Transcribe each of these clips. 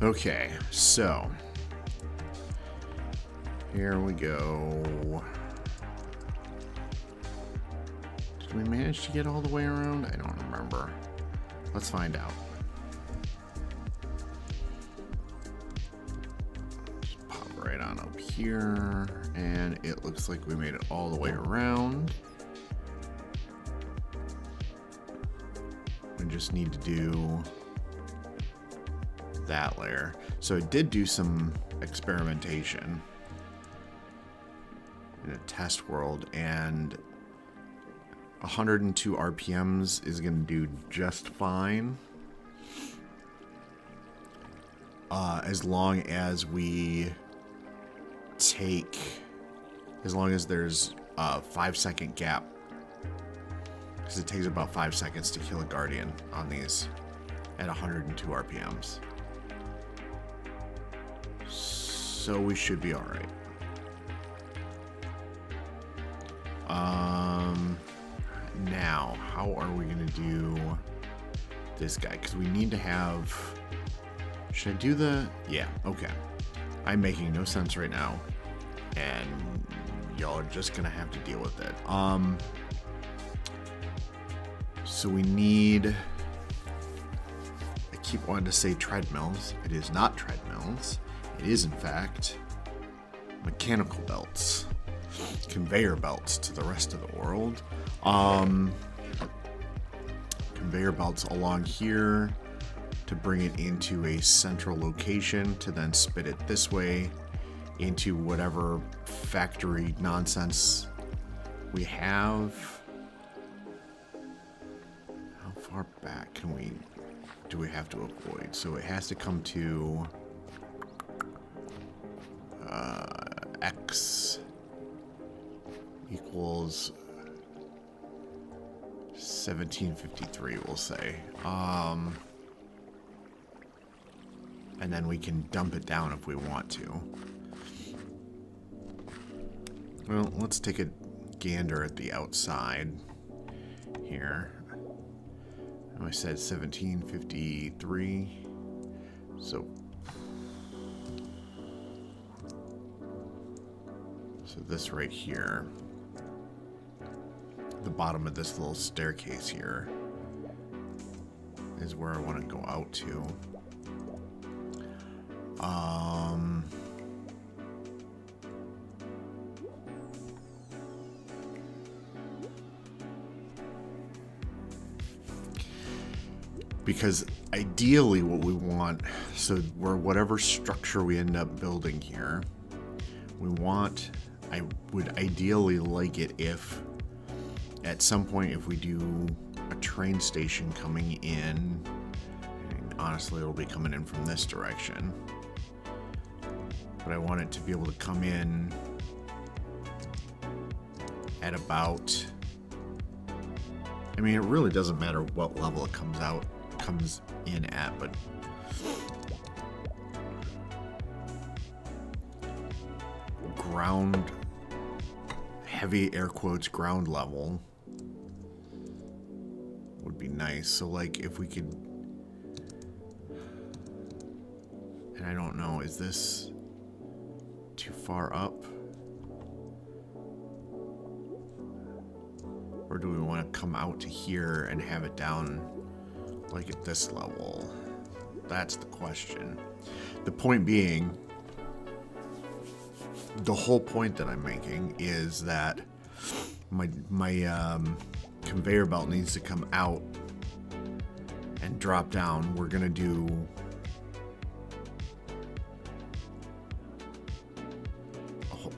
Okay, so here we go. Did we manage to get all the way around? I don't remember. Let's find out. Just pop right on up here, and it looks like we made it all the way around. We just need to do that layer. So it did do some experimentation in a test world, and 102 RPMs is going to do just fine, as long as there's a 5-second gap, because it takes about 5 seconds to kill a guardian on these at 102 RPMs. So we should be all right. Now, how are we going to do this guy? Because we need to have... Should I do the... Yeah, okay. I'm making no sense right now, and y'all are just going to have to deal with it. So we need... I keep wanting to say treadmills. It is not treadmills. It is, in fact, mechanical belts. Conveyor belts to the rest of the world. Conveyor belts along here to bring it into a central location to then spit it this way into whatever factory nonsense we have. How far back do we have to avoid? So it has to come to X equals 1753, we'll say. And then we can dump it down if we want to. Well, let's take a gander at the outside here. I said 1753. So this right here, the bottom of this little staircase here, is where I want to go out to. Because ideally what we want, so whatever structure we end up building here, I would ideally like it if at some point if we do a train station coming in, and honestly it'll be coming in from this direction, but I want it to be able to come in at about, I mean, it really doesn't matter what level it comes in at, but ground, heavy air quotes, ground level would be nice. So like if we could, and I don't know, is this too far up? Or do we want to come out to here and have it down like at this level? That's the question. The point being, the whole point that I'm making is that my conveyor belt needs to come out and drop down. We're gonna do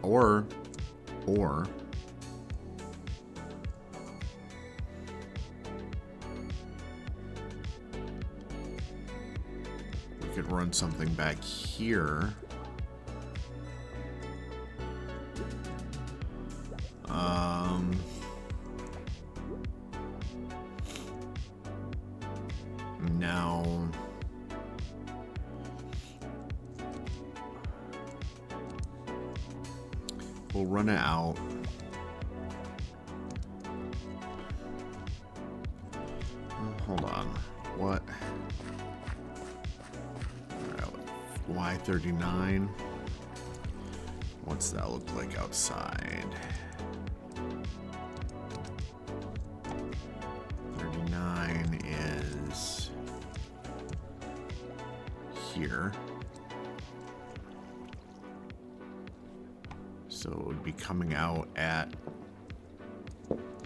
or we could run something back here. Now we'll run it out. Hold on. What? Y39. What's that look like outside? 39 is here. So it would be coming out at,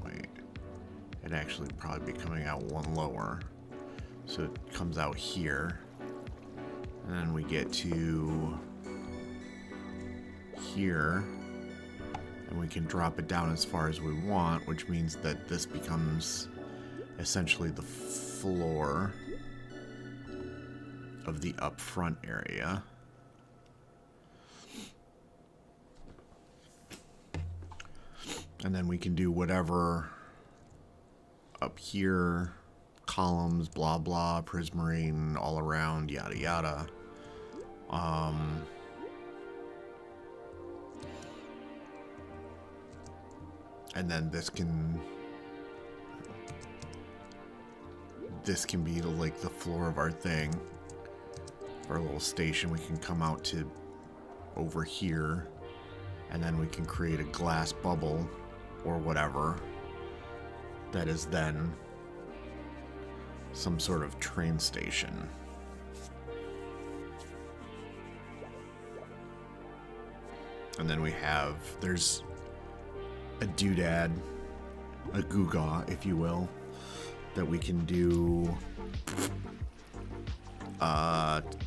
wait, it'd actually probably be coming out one lower. So it comes out here. And then we get to here. And we can drop it down as far as we want, which means that this becomes essentially the floor of the up front area. And then we can do whatever up here, columns, blah blah, prismarine all around, yada yada. And then this can be like the floor of our thing, our little station. We can come out to over here, and then we can create a glass bubble or whatever that is then some sort of train station. And then we have, there's a doodad, a Googaw, if you will, that we can do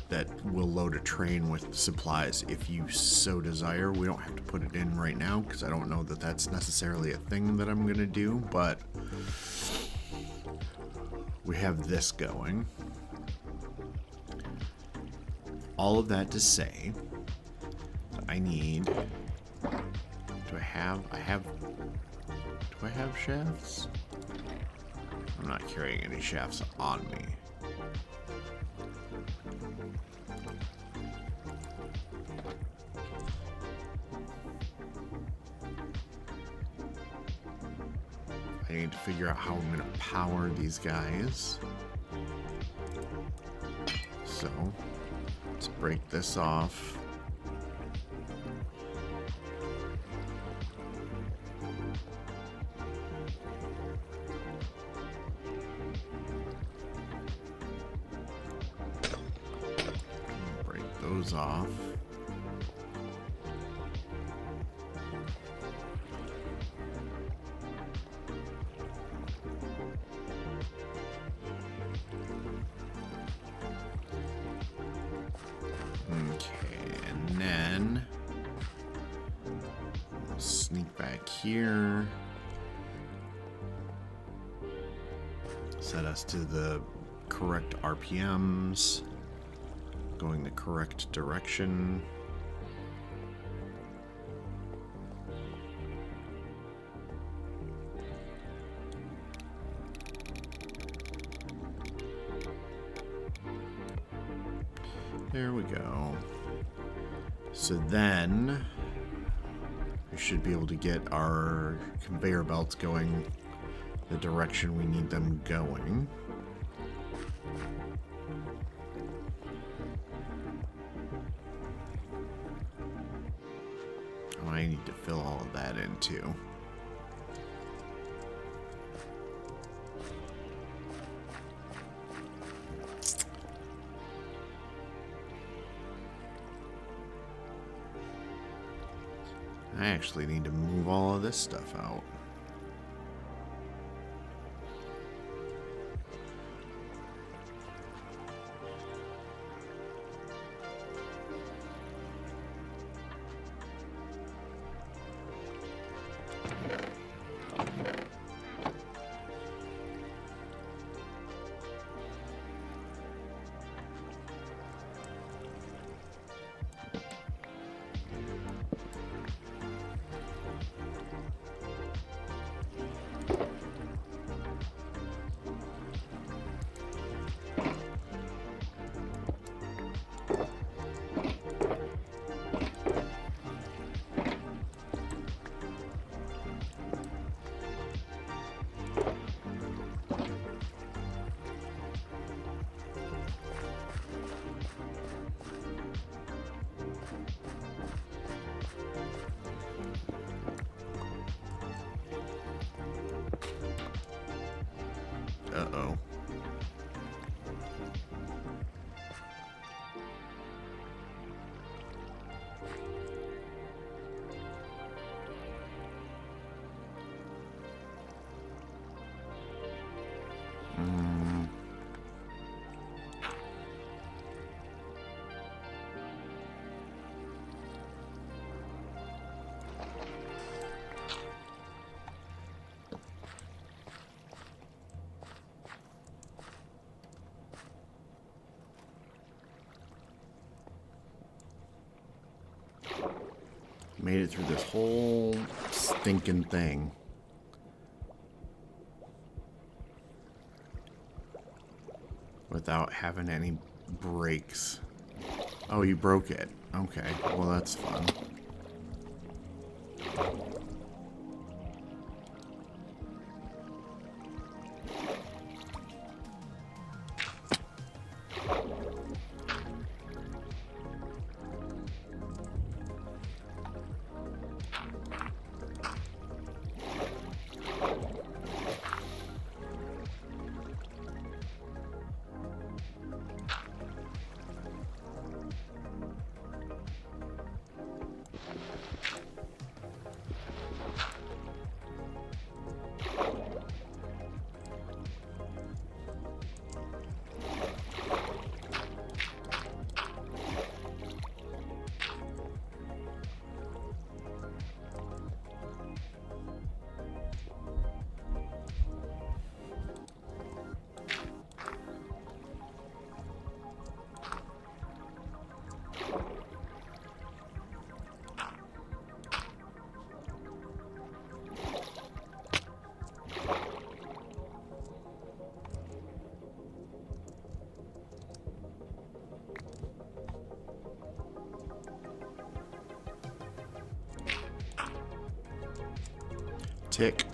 that will load a train with supplies if you so desire. We don't have to put it in right now because I don't know that that's necessarily a thing that I'm gonna do, but we have this going. All of that to say, I need, do I have shafts? I'm not carrying any shafts on me. I need to figure out how I'm going to power these guys. So, let's break this off. Break those off. Here, set us to the correct RPMs, going the correct direction. There we go. So then we should be able to get our conveyor belts going the direction we need them going. Oh, I need to fill all of that in too. I actually need to move all of this stuff out. Uh-oh. Made it through this whole stinking thing. Without having any breaks. Oh, you broke it. Okay, well that's fun. Tick.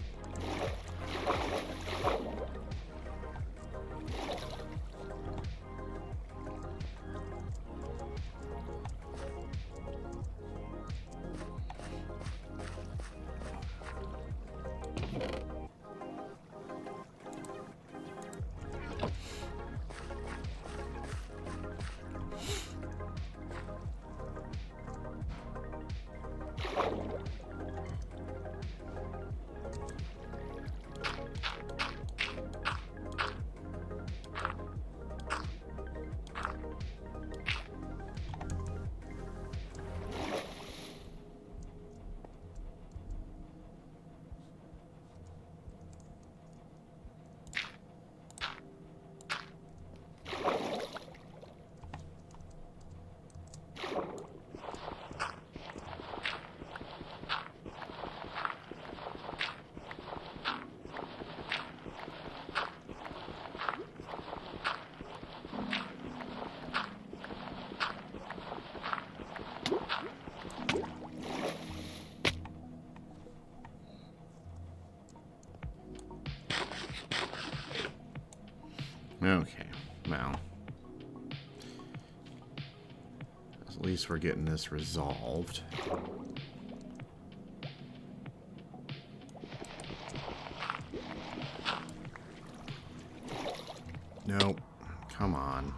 Okay, well, at least we're getting this resolved. Nope, come on.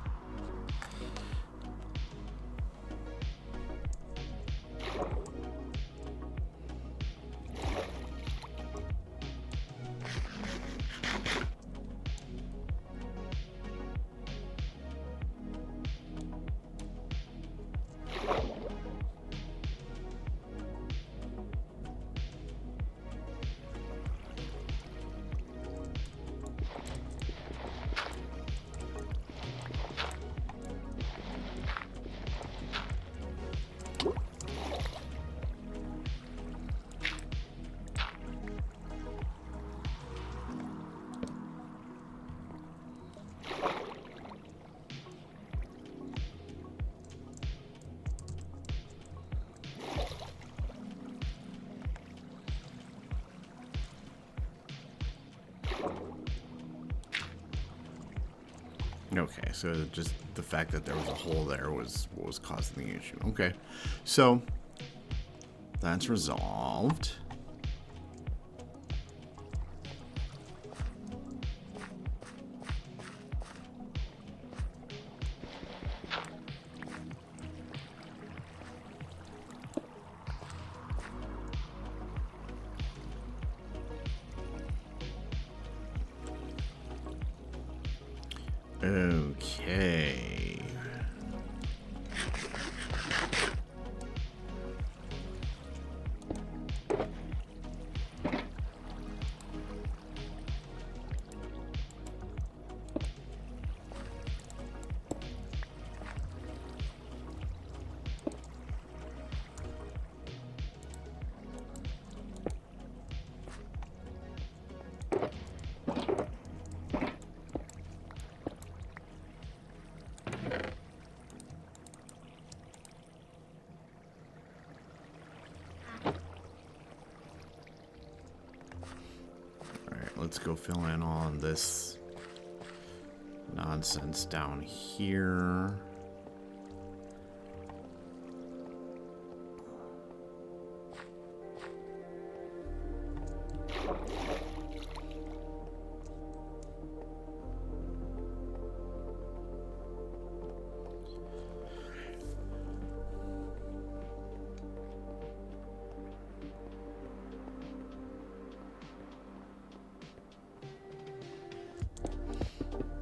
Okay, so just the fact that there was a hole there was what was causing the issue. Okay, so that's resolved. Okay. Let's go fill in on this nonsense down here.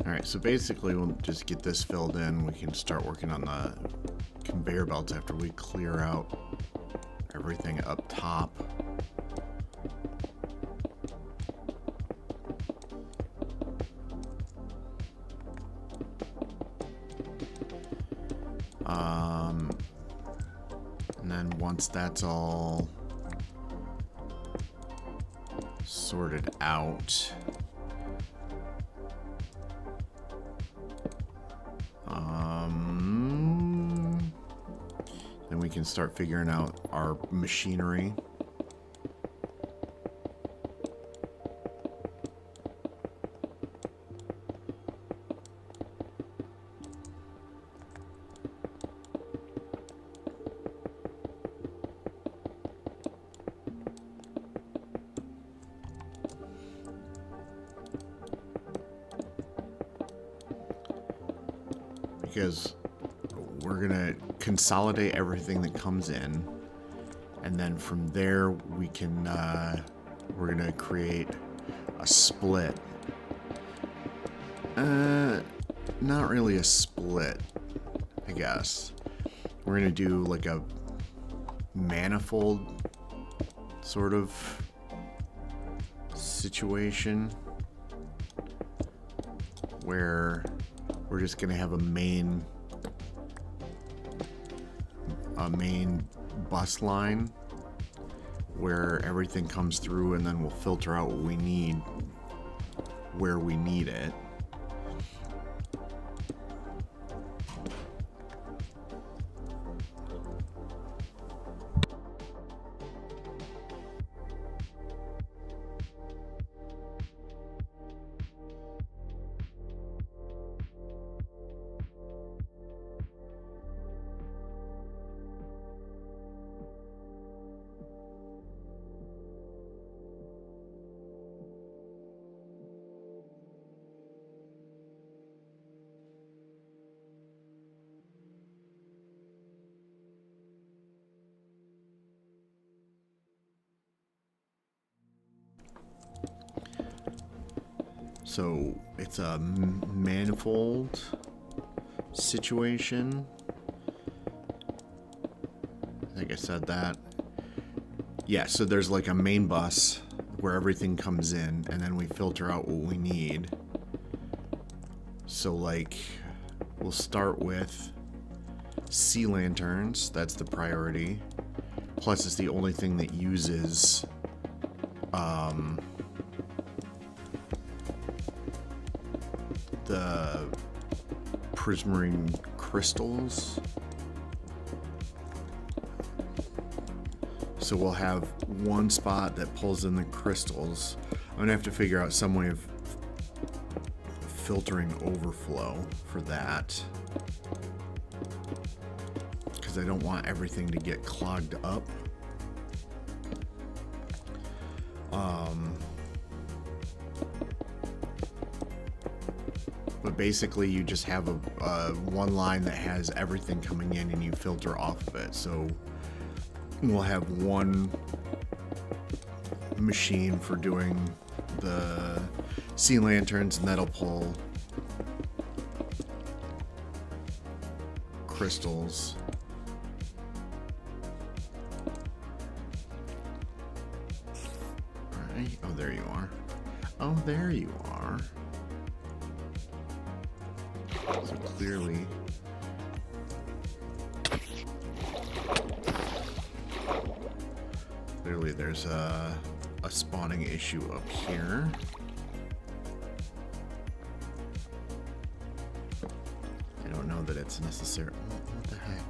Alright, so basically we'll just get this filled in. We can start working on the conveyor belts after we clear out everything up top. And then once that's all sorted out, then we can start figuring out our machinery. Because we're gonna consolidate everything that comes in, and then from there we can we're gonna create a split. Not really a split, I guess. We're gonna do like a manifold sort of situation where we're just gonna have a main bus line where everything comes through, and then we'll filter out what we need where we need it. So it's a manifold situation. I think I said that. Yeah, so there's like a main bus where everything comes in, and then we filter out what we need. So like, we'll start with sea lanterns. That's the priority. Plus, it's the only thing that uses the prismarine crystals. So we'll have one spot that pulls in the crystals. I'm gonna have to figure out some way of filtering overflow for that, because I don't want everything to get clogged up. But basically you just have a one line that has everything coming in, and you filter off of it. So we'll have one machine for doing the sea lanterns, and that'll pull crystals. Alright. Oh, there you are. Oh, there you are. So clearly... Clearly there's a spawning issue up here. I don't know that it's necessary. What the heck?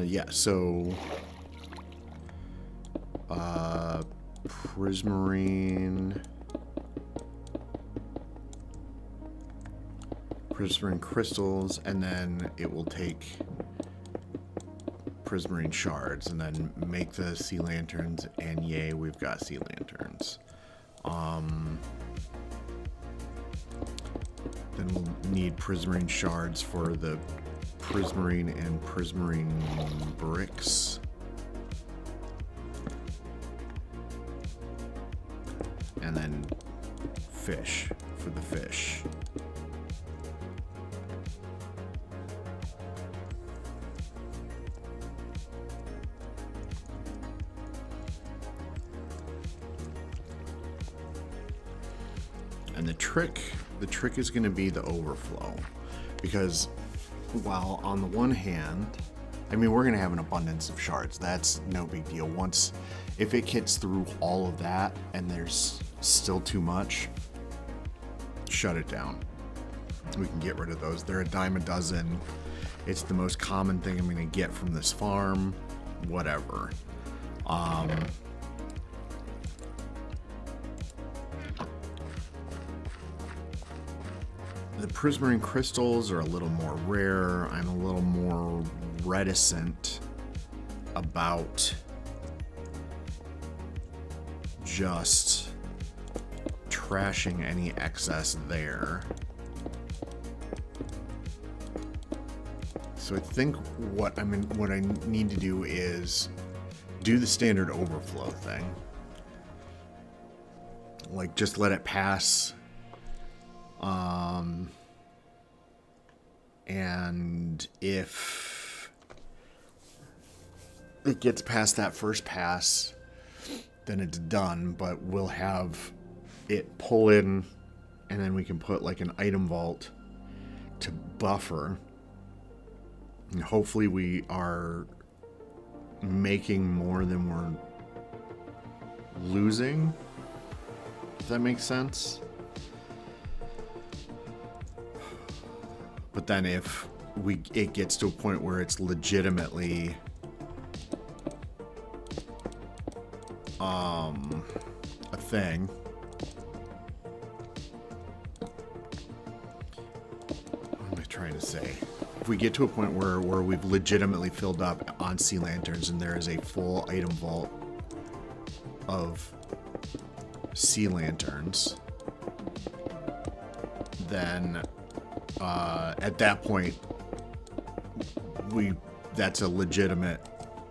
Yeah, so prismarine crystals, and then it will take prismarine shards and then make the sea lanterns, and yay, we've got sea lanterns. Then we'll need prismarine shards for the prismarine and prismarine bricks. And then fish for the fish. And the trick is going to be the overflow, because while on the one hand, I mean, we're going to have an abundance of shards. That's no big deal. If it gets through all of that and there's still too much, shut it down. We can get rid of those. They're a dime a dozen. It's the most common thing I'm going to get from this farm. Whatever. The prismarine crystals are a little more rare. I'm a little more reticent about just trashing any excess there. So I think what I need to do is do the standard overflow thing. Like, just let it pass. And if it gets past that first pass, then it's done, but we'll have it pull in, and then we can put like an item vault to buffer. And hopefully we are making more than we're losing. Does that make sense? But then if it gets to a point where it's legitimately a thing, what am I trying to say? If we get to a point where we've legitimately filled up on sea lanterns and there is a full item vault of sea lanterns, then at that point, that's a legitimate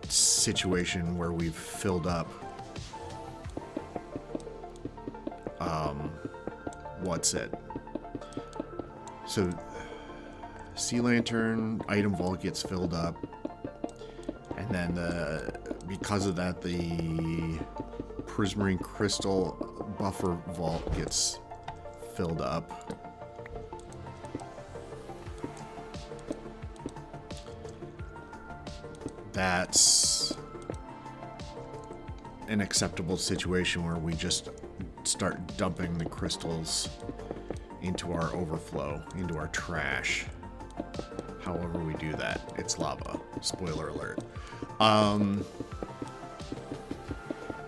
situation where we've filled up so sea lantern item vault gets filled up, and then because of that, the prismarine crystal buffer vault gets filled up. That's an acceptable situation where we just start dumping the crystals into our overflow, into our trash. However we do that, it's lava. Spoiler alert. And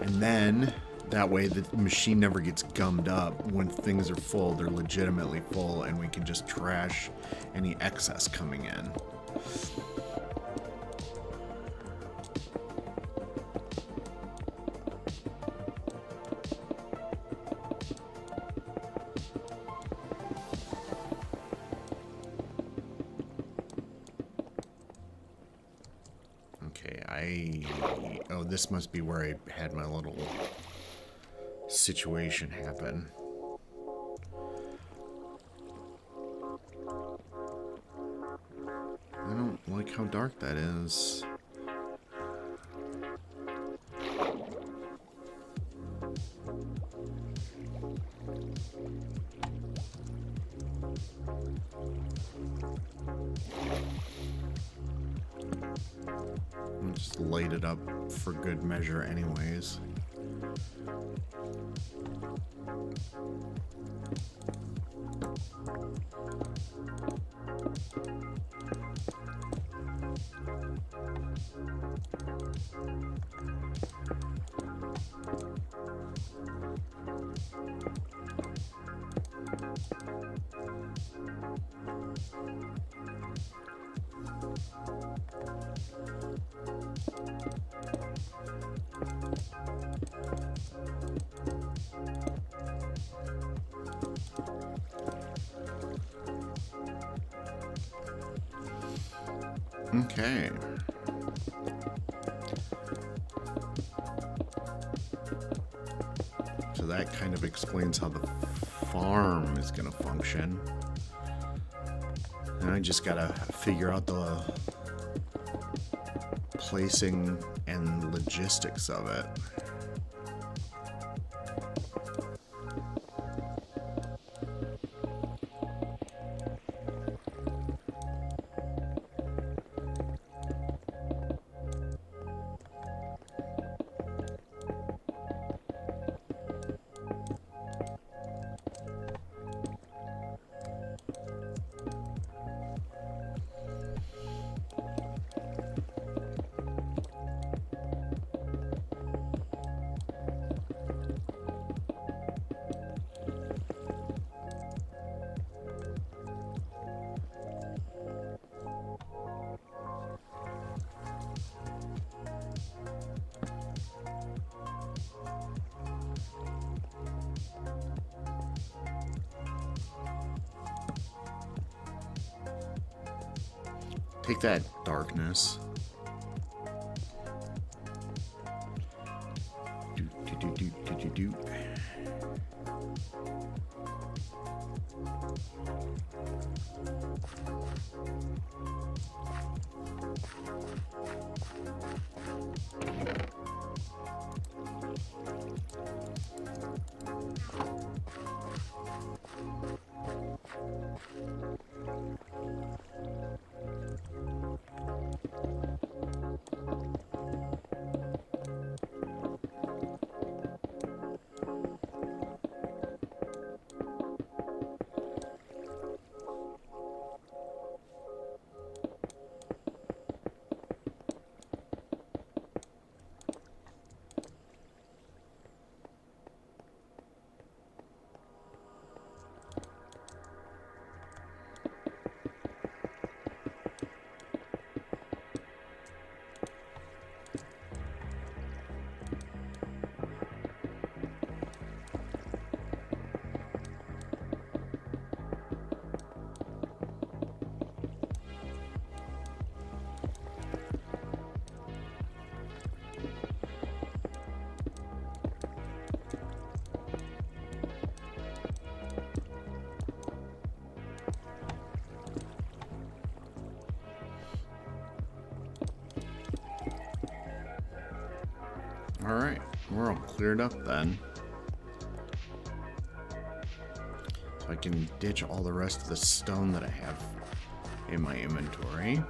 then that way the machine never gets gummed up. When things are full, they're legitimately full, and we can just trash any excess coming in. Oh, this must be where I had my little situation happen. I don't like how dark that is. I'll just light it up for good measure anyways. Okay. So that kind of explains how the farm is going to function. And I just got to figure out the placing and logistics of it. Take that, darkness. Do. Alright, we're all cleared up then. So I can ditch all the rest of the stone that I have in my inventory.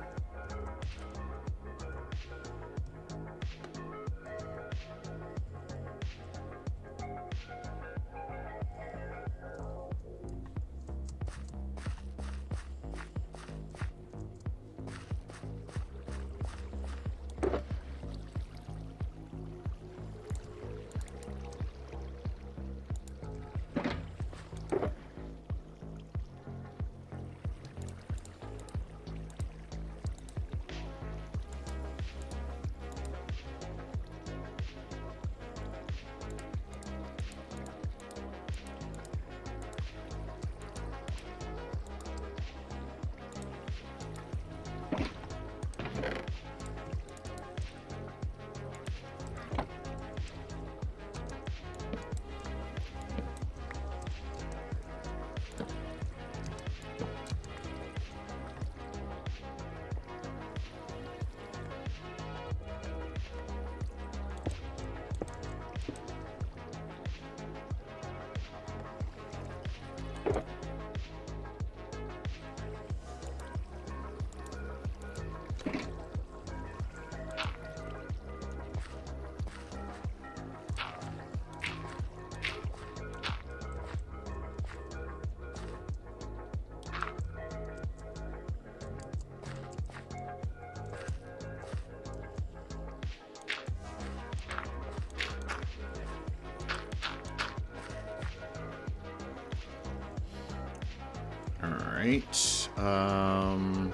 right. What am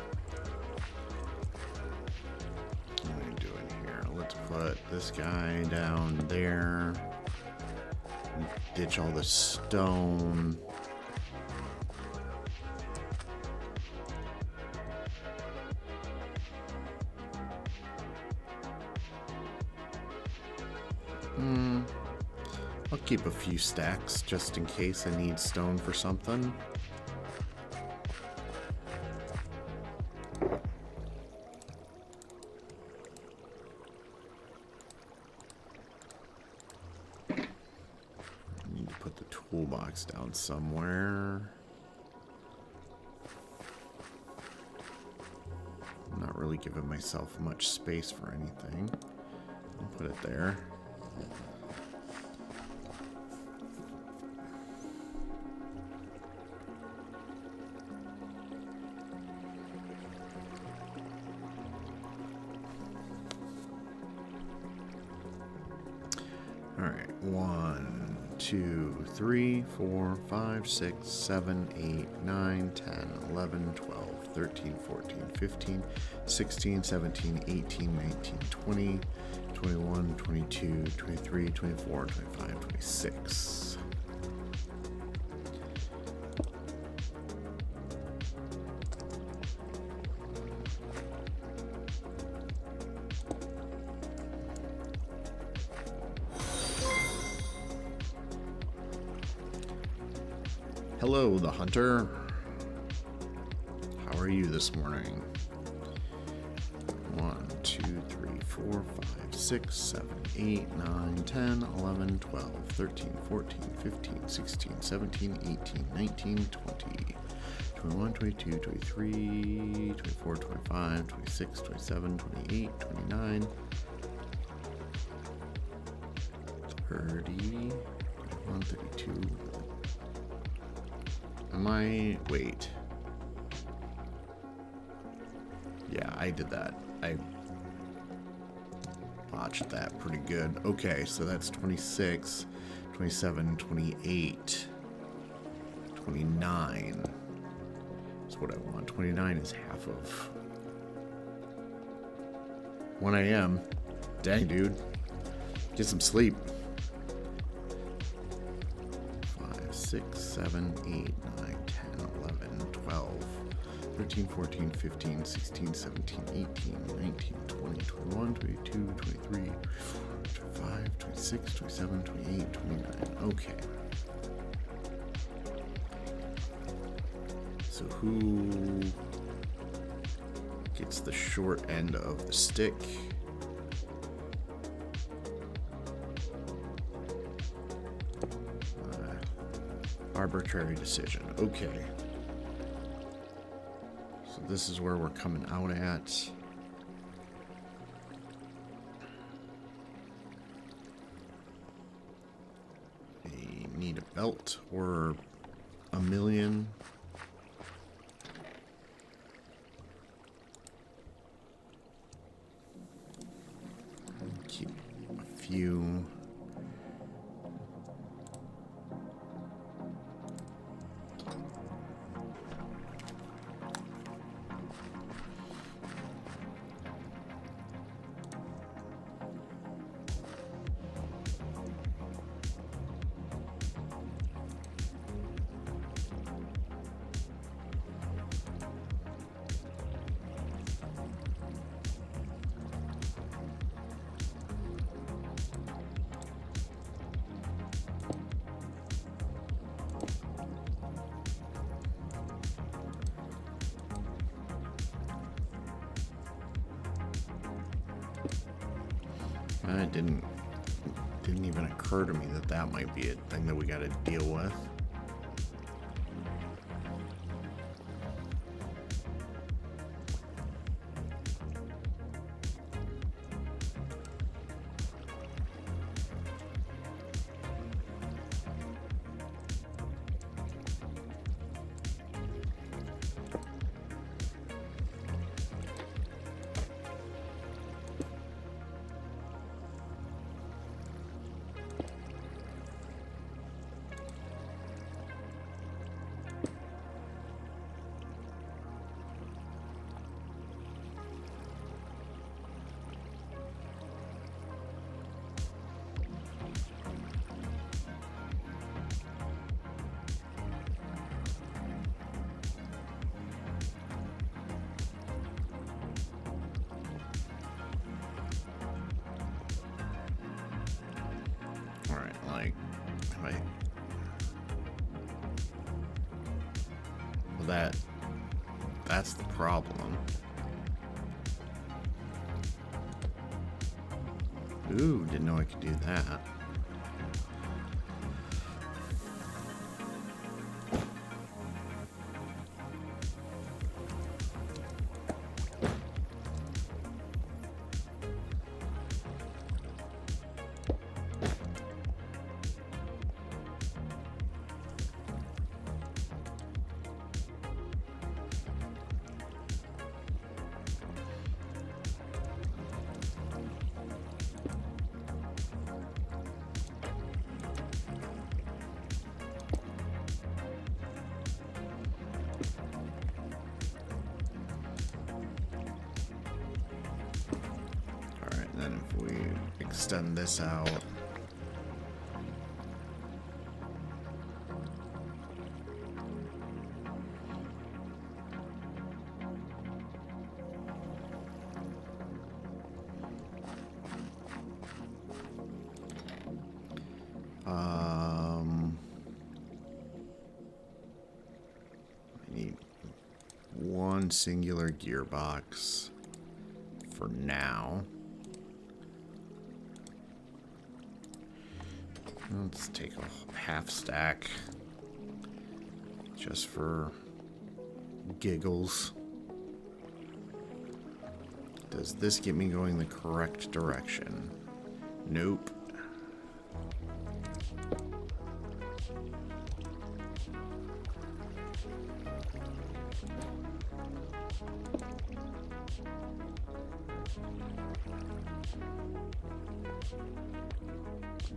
I doing here? Let's put this guy down there. Ditch all the stone. I'll keep a few stacks just in case I need stone for something. Need to put the toolbox down somewhere. I'm not really giving myself much space for anything. I'll put it there. All right, 1, 2, 3, 4, 5, 6, 7, 8, 9, 10, 11, 12, 13, 14, 15, 16, 17, 18, 19, 20, 21, 22, 23, 24, 25, 26. Hello, the hunter. How are you this morning? 1, 2, 3, 4, 5, 6, 7, 8, 9, 10, 11, 12, 13, 14, 15, 16, 17, 18, 19, 20, 21, 22, 23, 24, 25, 26, 27, 28, 29, 30, 31, 32. Am I... wait. Yeah, I did that. I botched that pretty good. Okay, so that's 26, 27, 28, 29. That's what I want. 29 is half of 1 a.m. Dang, dude. Get some sleep. 5, 6, 7, 8, 9, 10, 11, 12, 13, 14, 15, 16, 17, 18, 19, 20, 21, 22, 23, 25, 26, 27, 28, 29. Okay. So who gets the short end of the stick? Arbitrary decision. Okay. So this is where we're coming out at. I need a belt or a million. Keep a few. It didn't even occur to me that that might be a thing that we got to deal with. Like, am I... Well, that's the problem. Ooh, didn't know I could do that. Then if we extend this out, I need one singular gearbox for now. Let's take a half stack just for giggles. Does this get me going the correct direction? Nope.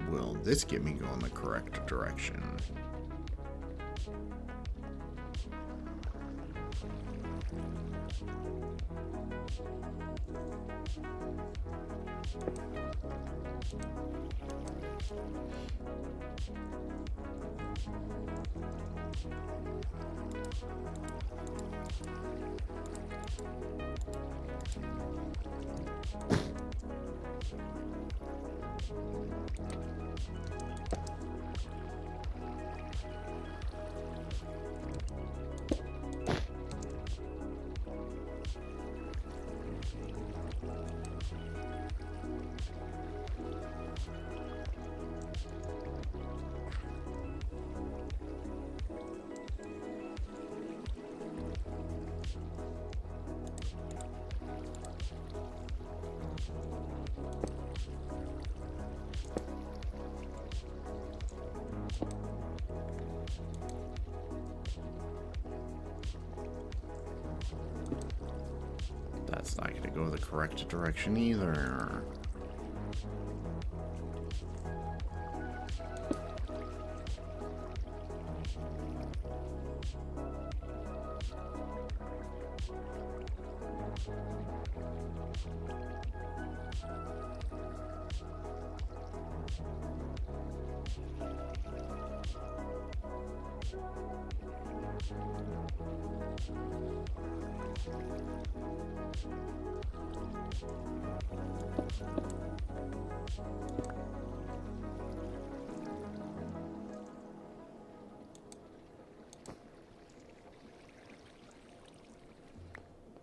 Will this get me going the correct direction? That's not going to go the correct direction either.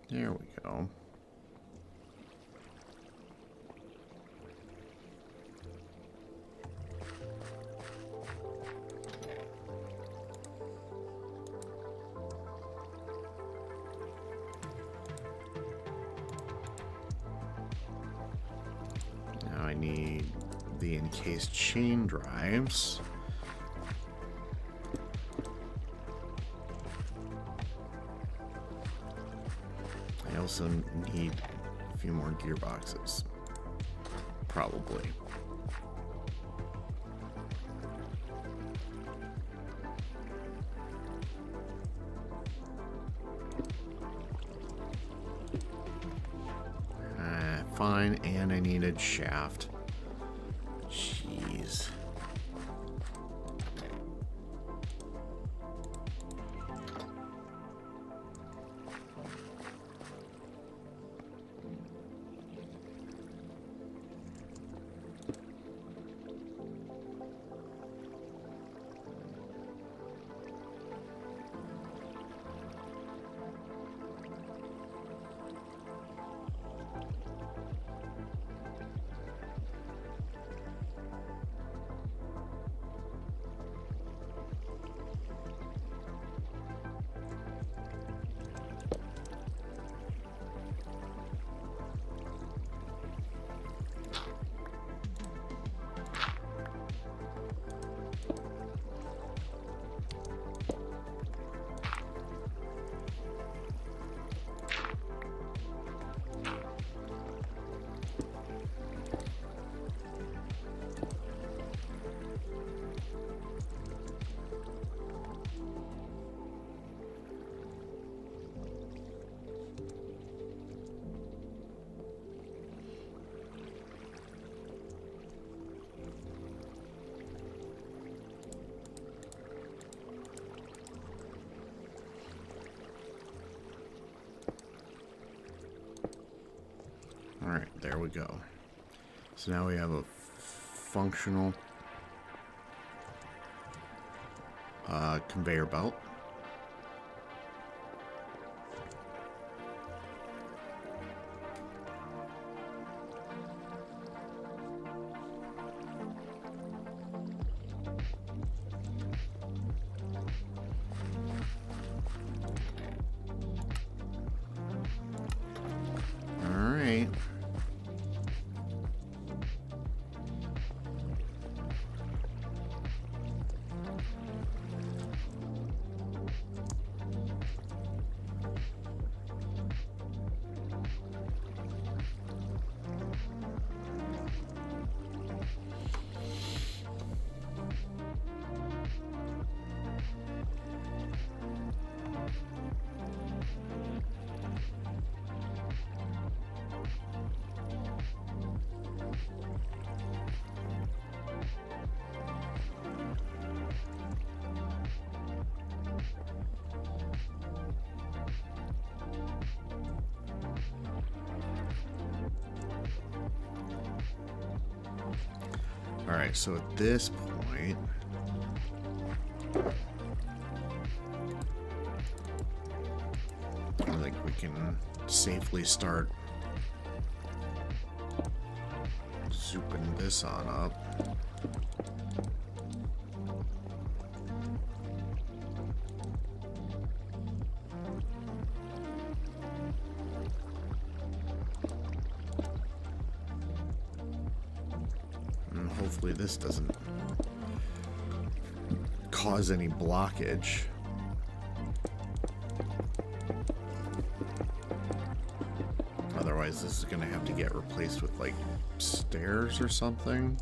There we go. Now I need the encased chain drives. I also need a few more gearboxes. Probably. Fine, and I needed shaft. Jeez. Alright, there we go. So now we have a functional conveyor belt. Alright. Alright, so at this point, I think we can safely start zooping this on up. Hopefully this doesn't cause any blockage. Otherwise this is gonna have to get replaced with like stairs or something.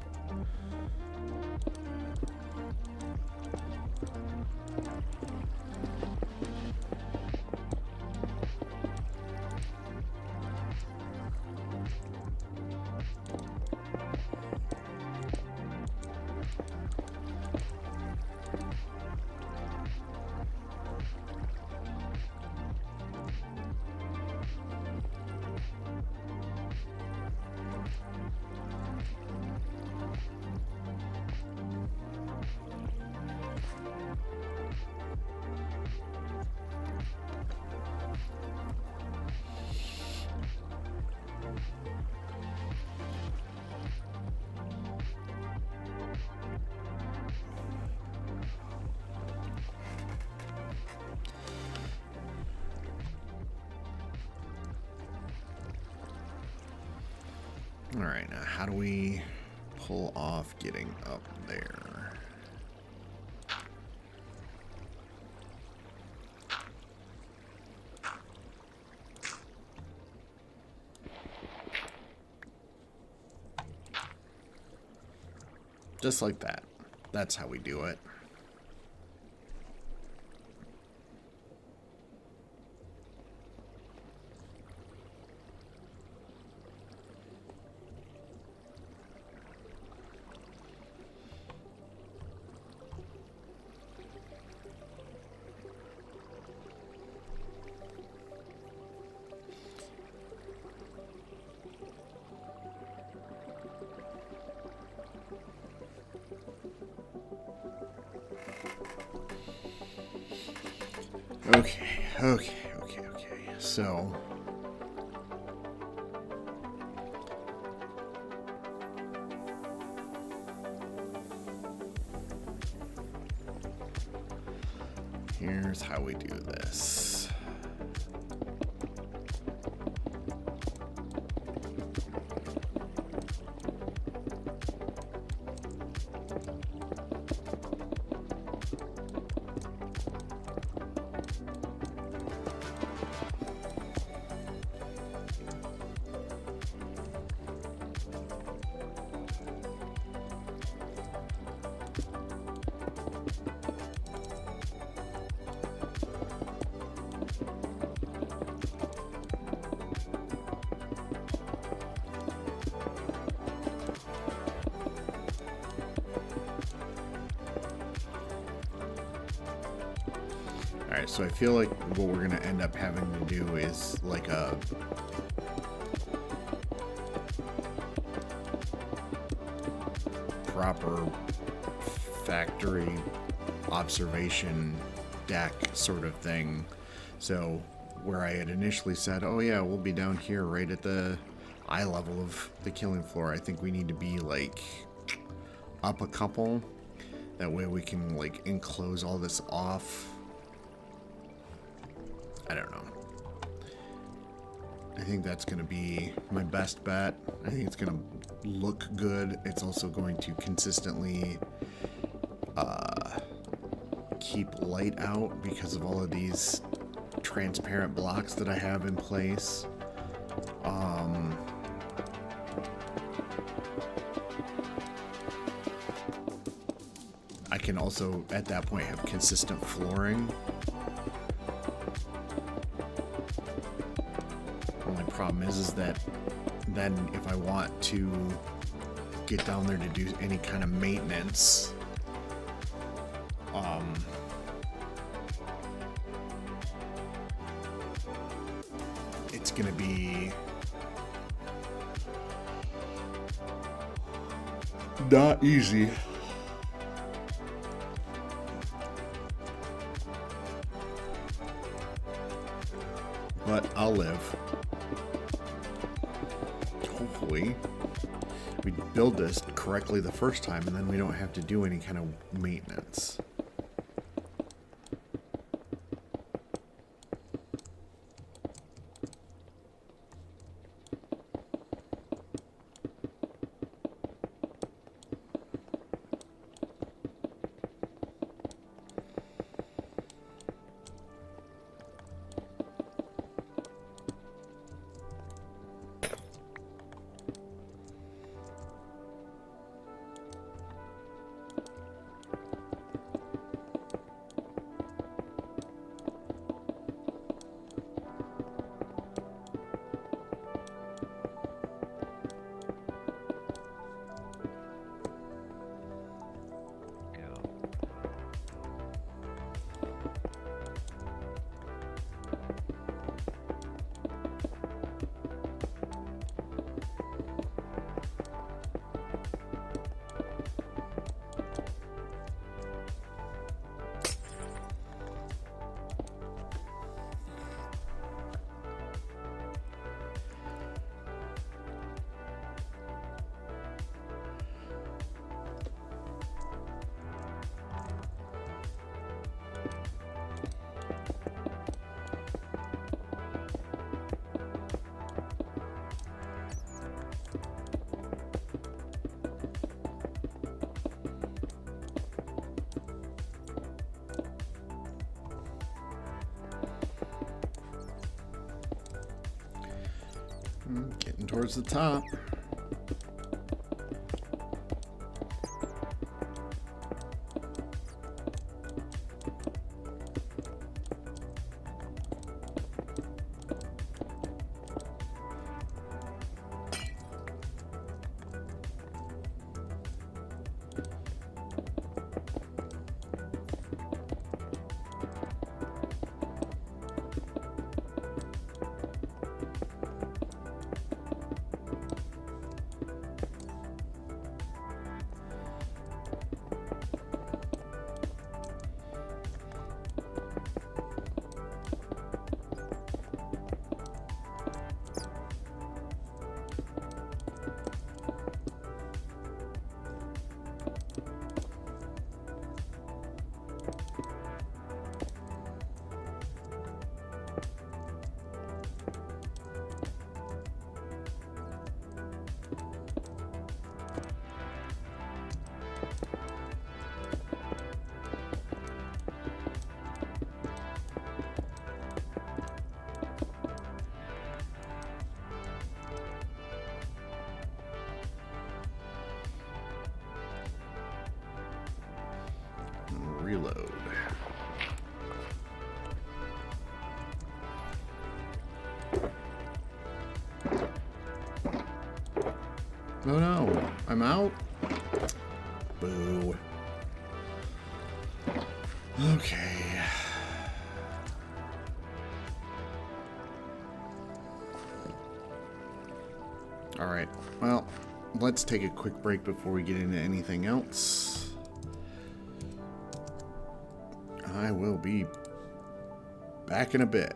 Alright, now how do we pull off getting up there? Just like that. That's how we do it. Okay. So here's how we do this. Alright, so I feel like what we're going to end up having to do is like a proper factory observation deck sort of thing. So where I had initially said, oh yeah, we'll be down here right at the eye level of the killing floor, I think we need to be like up a couple. That way we can like enclose all this off. I don't know. I think that's going to be my best bet. I think it's going to look good. It's also going to consistently keep light out because of all of these transparent blocks that I have in place. I can also, at that point, have consistent flooring. Only problem is that then if I want to get down there to do any kind of maintenance, it's gonna be not easy. But I'll live. Hopefully we build this correctly the first time and then we don't have to do any kind of maintenance. Getting towards the top. Reload. Oh no, I'm out? Boo. Okay. Alright, well, let's take a quick break before we get into anything else. I will be back in a bit.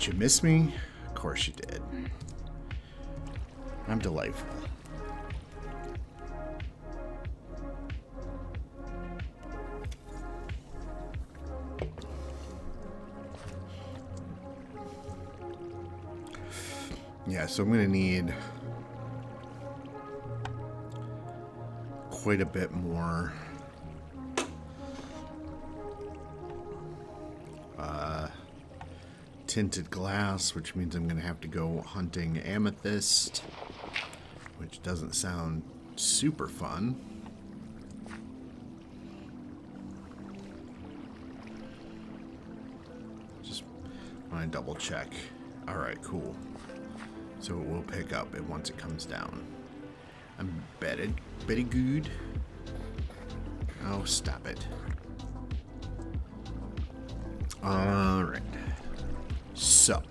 Did you miss me? Of course you did. I'm delightful. Yeah, so I'm going to need quite a bit more tinted glass, which means I'm going to have to go hunting amethyst, which doesn't sound super fun. Just want to double check. All right, cool. So it will pick up it once it comes down. I'm very good. Oh, stop it. All right. So.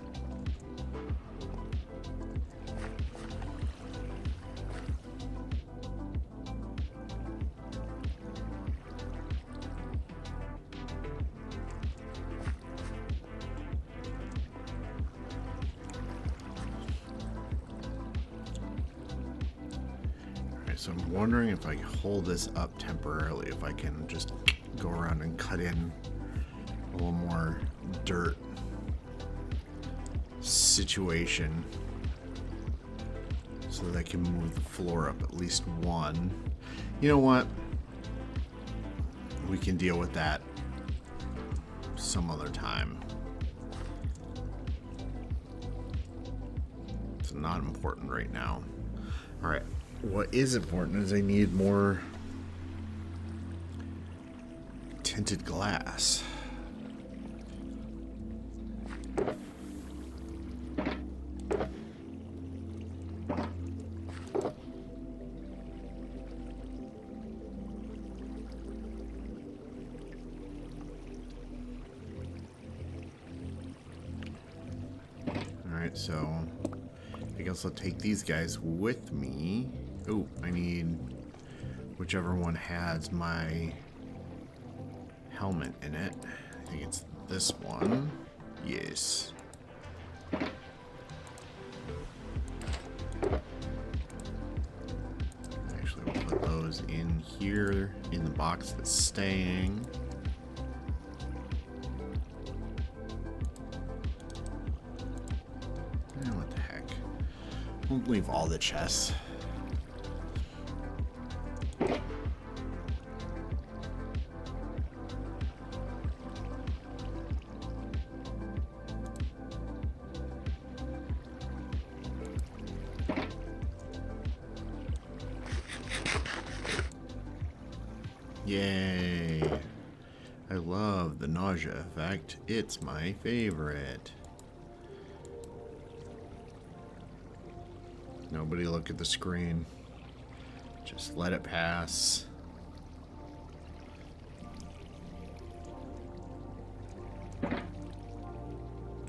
So I'm wondering if I hold this up temporarily, if I can just go around and cut in a little more dirt situation so that I can move the floor up at least one. You know what? We can deal with that some other time. That's not important right now. Alright, what is important is I need more tinted glass. Alright, so I guess I'll take these guys with me. Oh, I need whichever one has my helmet in it. I think it's this one. Yes. Actually, we'll put those in here in the box that's staying. What the heck? We'll leave all the chests. Yay! I love the nausea effect. It's my favorite. Nobody look at the screen. Just let it pass.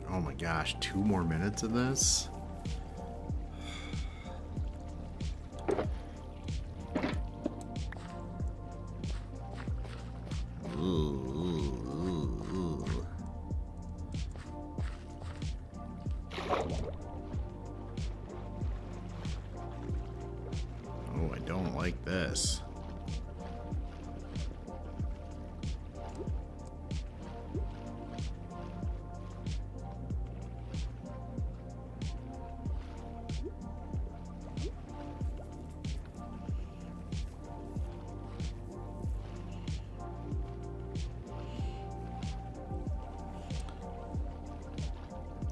Oh my gosh, 2 more minutes of this? Oh, I don't like this.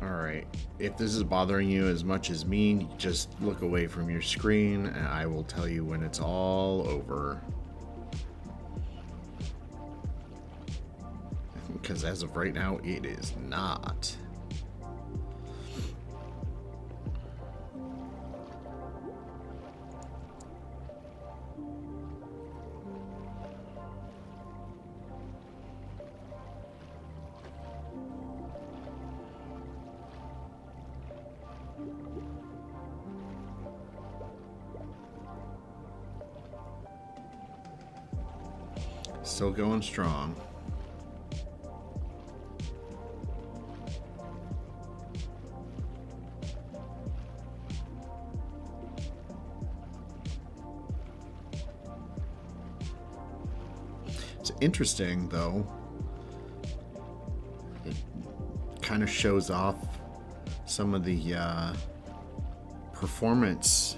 Alright, if this is bothering you as much as me, just look away from your screen and I will tell you when it's all over. Because as of right now, it is not. Still going strong. It's interesting, though. It kind of shows off some of the performance.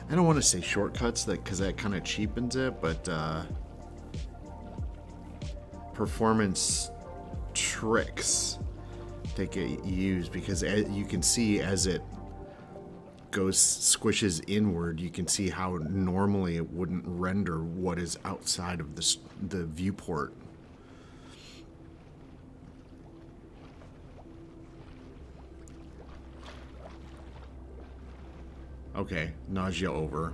I don't want to say shortcuts, because that kind of cheapens it, but performance tricks that get used, because you can see as it squishes inward, you can see how normally it wouldn't render what is outside of the viewport. Okay, nausea over.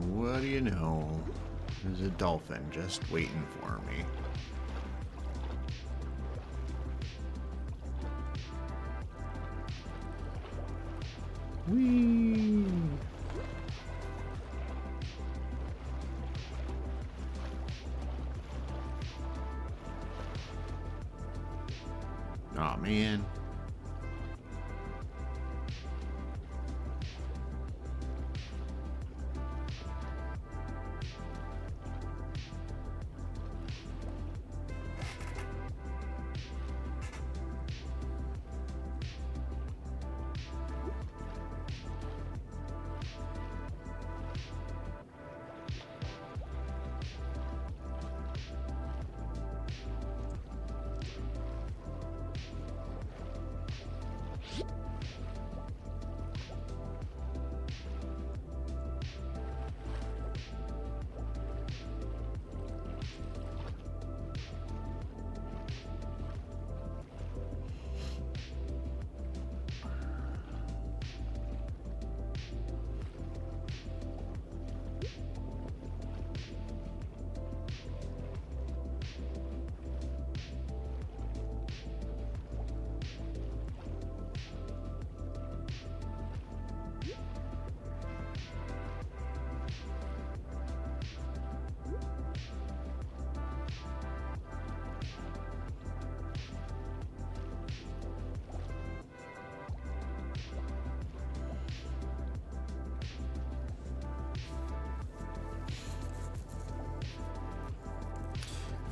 What do you know? There's a dolphin just waiting for me. Whee! Aw, man.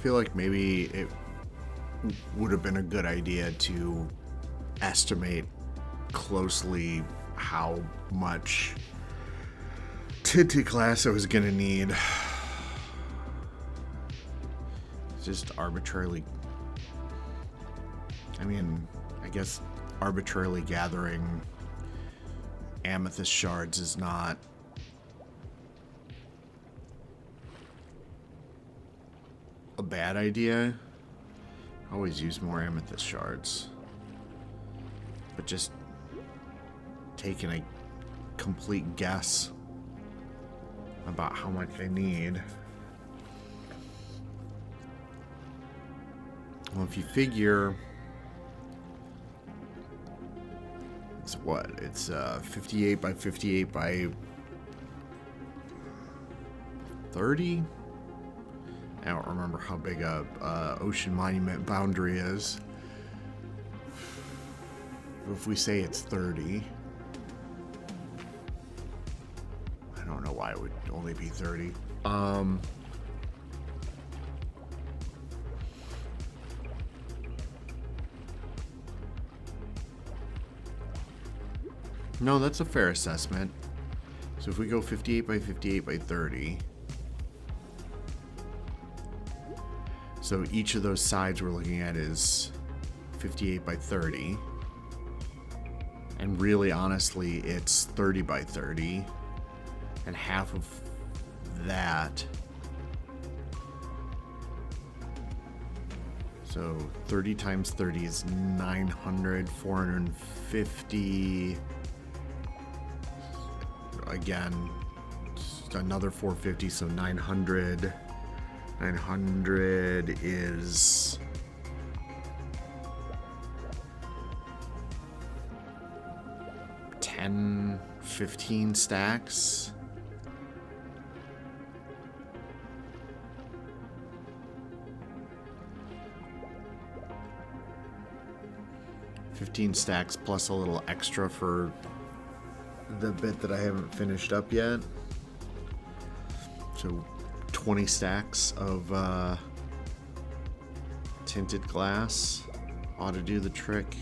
feel like maybe it would have been a good idea to estimate closely how much tinted glass I was gonna need. Just arbitrarily, I guess arbitrarily gathering amethyst shards is not a bad idea. I always use more amethyst shards, but just taking a complete guess about how much I need. Well, if you figure it's what? It's 58 by 58 by 30? I don't remember how big a ocean monument boundary is. If we say it's 30, I don't know why it would only be 30. No, that's a fair assessment. So if we go 58 by 58 by 30, so each of those sides we're looking at is 58 by 30. And really, honestly, it's 30 by 30. And half of that. So 30 times 30 is 900, 450. Again, another 450, so 900. 900 is 10, 15 stacks. Stacks plus a little extra for the bit that I haven't finished up yet. So 20 stacks of tinted glass ought to do the trick.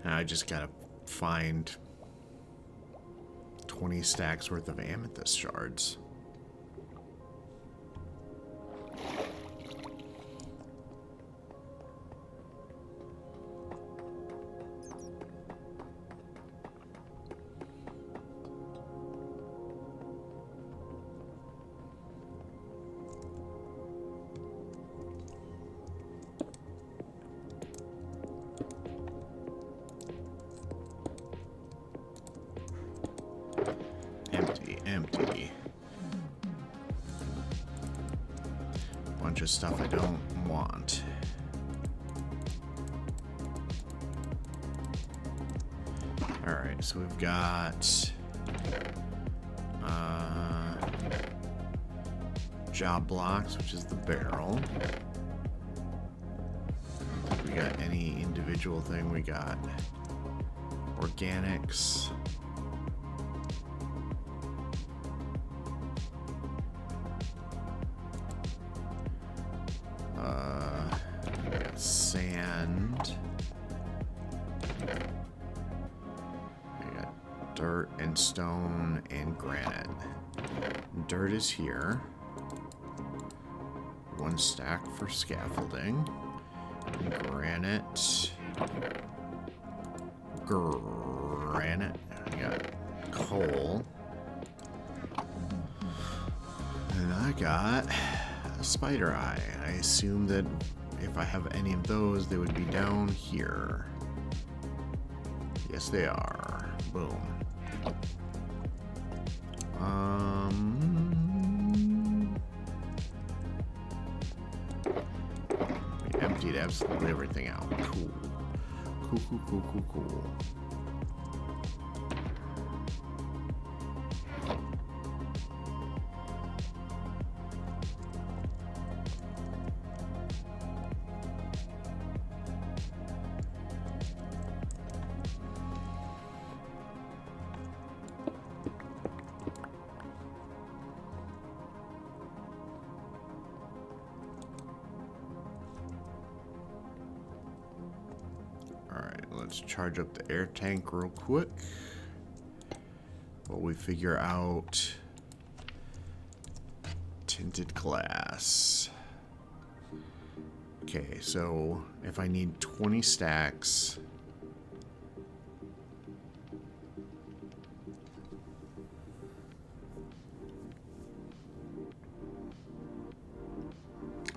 I just gotta find 20 stacks worth of amethyst shards. Empty. Bunch of stuff I don't want. Alright, so we've got job blocks, which is the barrel. We got any individual thing. We got organics. Sand. I got dirt and stone and granite. Dirt is here. 1 stack for scaffolding. Granite. I got coal. And I got a spider eye. I assume that if I have any of those, they would be down here. Yes, they are. Boom. We emptied absolutely everything out. Cool. Cool. Let's charge up the air tank real quick while we figure out tinted glass. Okay, so if I need 20 stacks,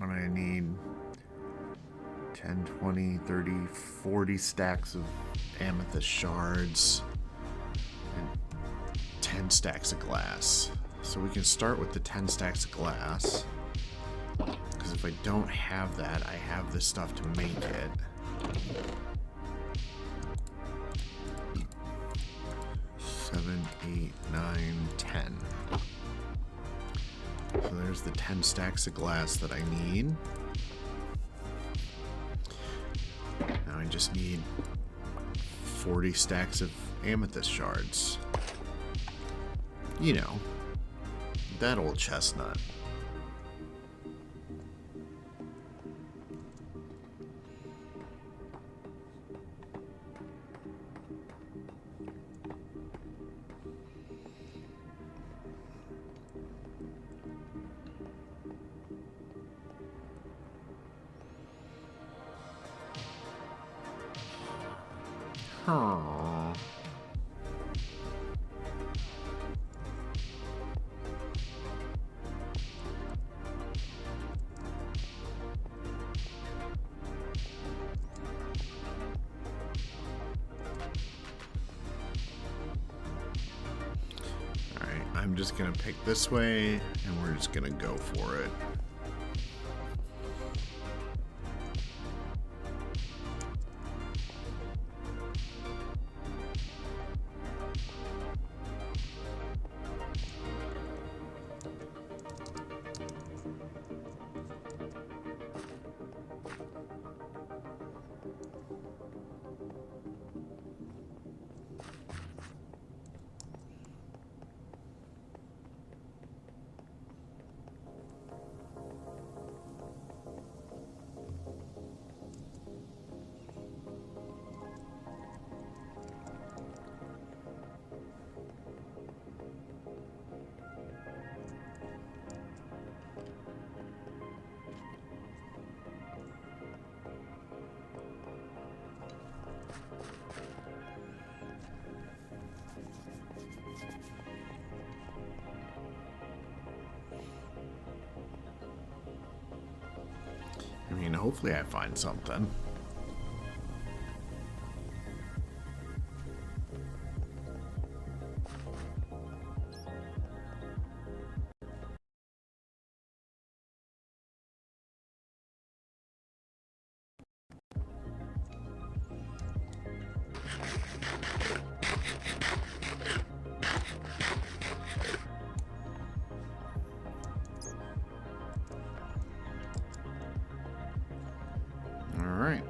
and I need 10, 20, 30, 40 stacks of amethyst shards and 10 stacks of glass. So we can start with the 10 stacks of glass, because if I don't have that, I have the stuff to make it. Seven, 8, 9, 10. So there's the 10 stacks of glass that I need. Now I just need 40 stacks of amethyst shards. You know, that old chestnut. Aww. Alright, I'm just gonna pick this way, and we're just gonna go for it. I mean, hopefully I find something. Alright.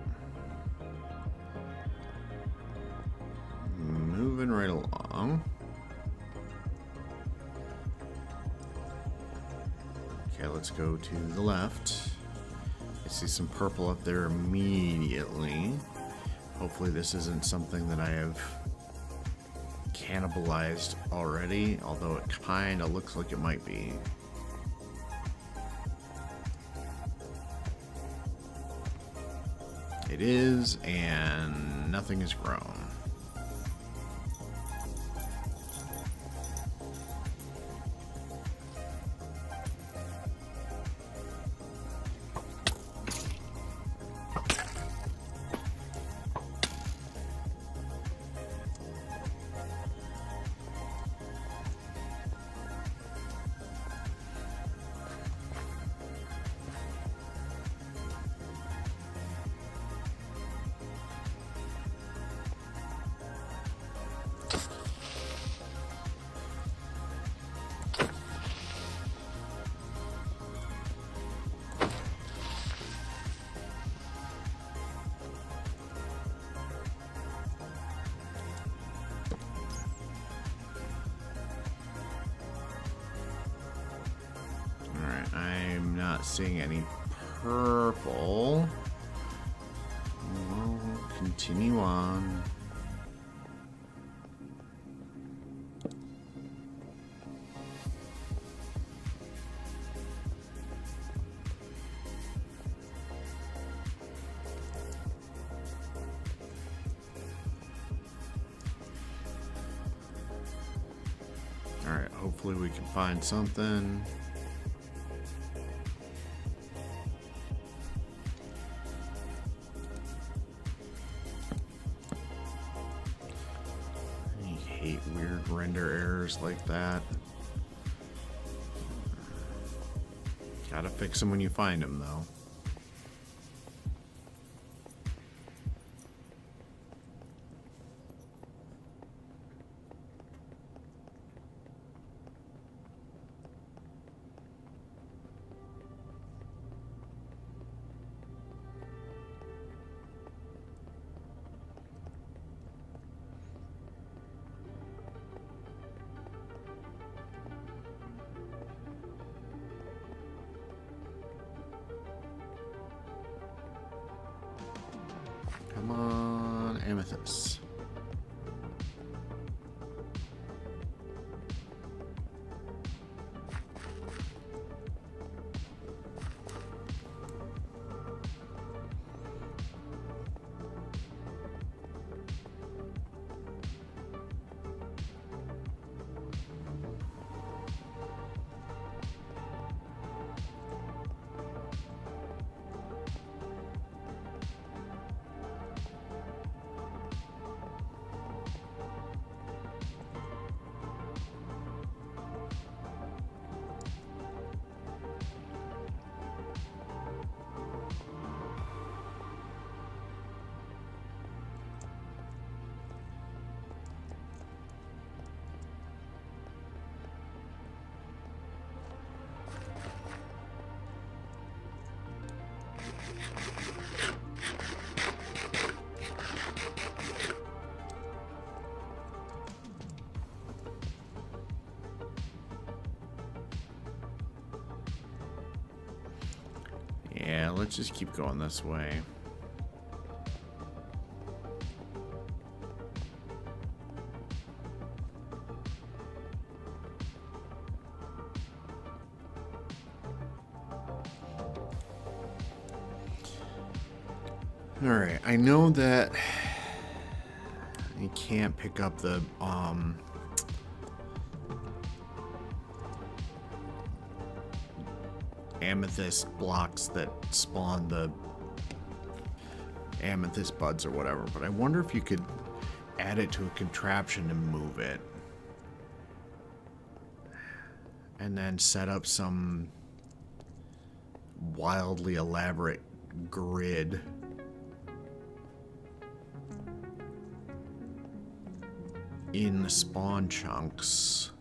Moving right along. Okay, let's go to the left. I see some purple up there immediately. Hopefully this isn't something that I have cannibalized already, although it kind of looks like it might be. It is, and nothing has grown. I'm not seeing any purple. We'll continue on. Alright, hopefully we can find something. I hate weird render errors like that. Gotta fix them when you find them, though. Come on, amethyst. Yeah, let's just keep going this way. Alright, I know that you can't pick up the amethyst blocks that spawn the amethyst buds or whatever, but I wonder if you could add it to a contraption and move it. And then set up some wildly elaborate grid. In the spawn chunks.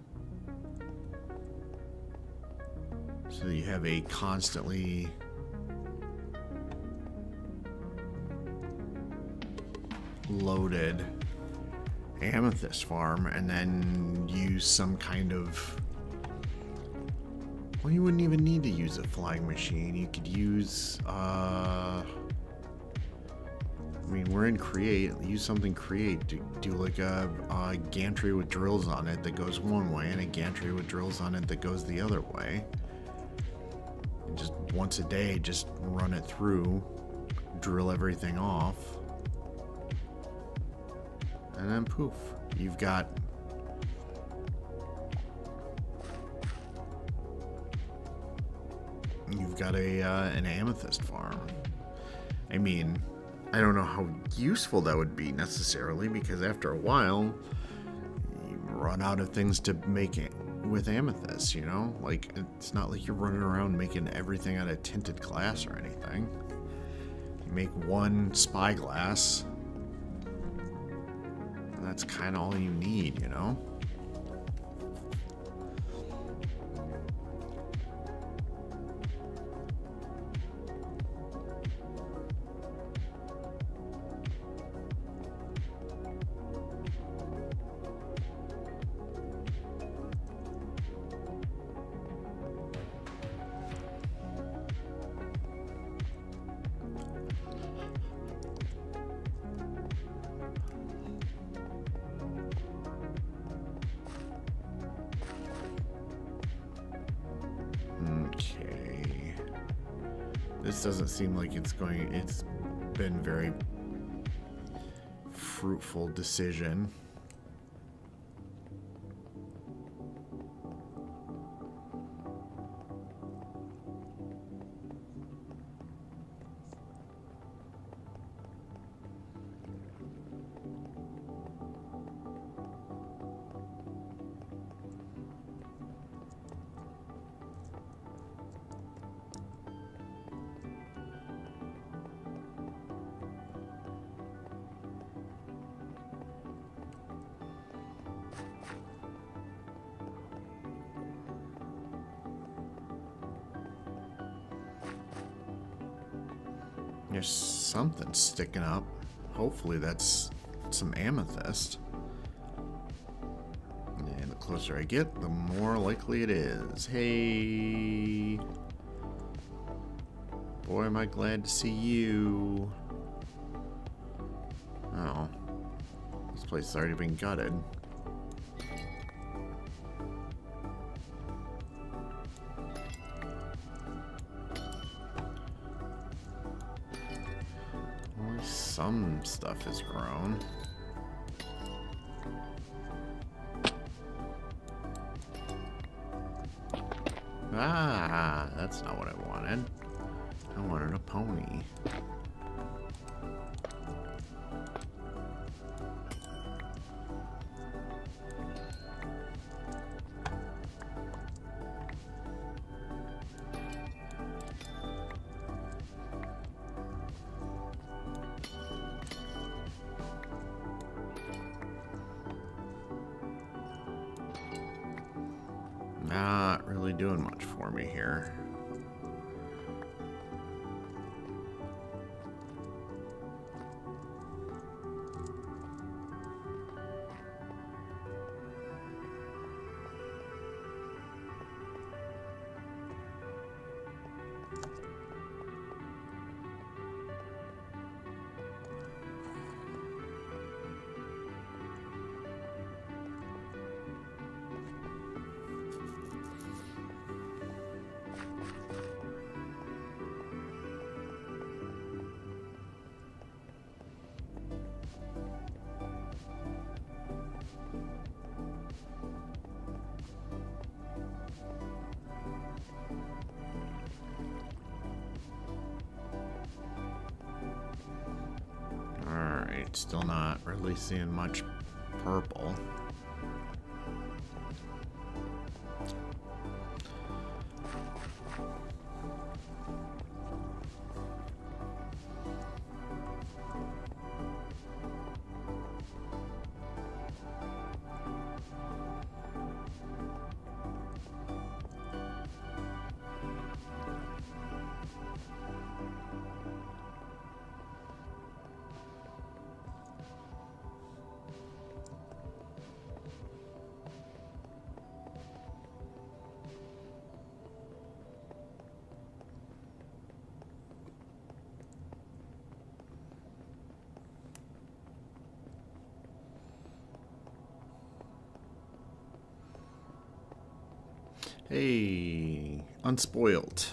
So that you have a constantly loaded amethyst farm, and then use some kind of... Well, you wouldn't even need to use a flying machine. You could use, I mean, we're in create. Use something create. Do like a gantry with drills on it that goes one way, and a gantry with drills on it that goes the other way. And just once a day, just run it through, drill everything off, and then poof, you've got an amethyst farm. I mean, I don't know how useful that would be necessarily, because after a while you run out of things to make it with amethyst, you know? Like, it's not like you're running around making everything out of tinted glass or anything. You make one spyglass, and that's kind of all you need, you know? This doesn't seem like it's been very fruitful decision. There's something sticking up. Hopefully that's some amethyst. And the closer I get, the more likely it is. Hey! Boy, am I glad to see you. Oh. This place has already been gutted. Some stuff has grown. Ah, that's not what I wanted. I wanted a pony. Not really doing much for me here. Still not really seeing much purple. Hey, unspoiled.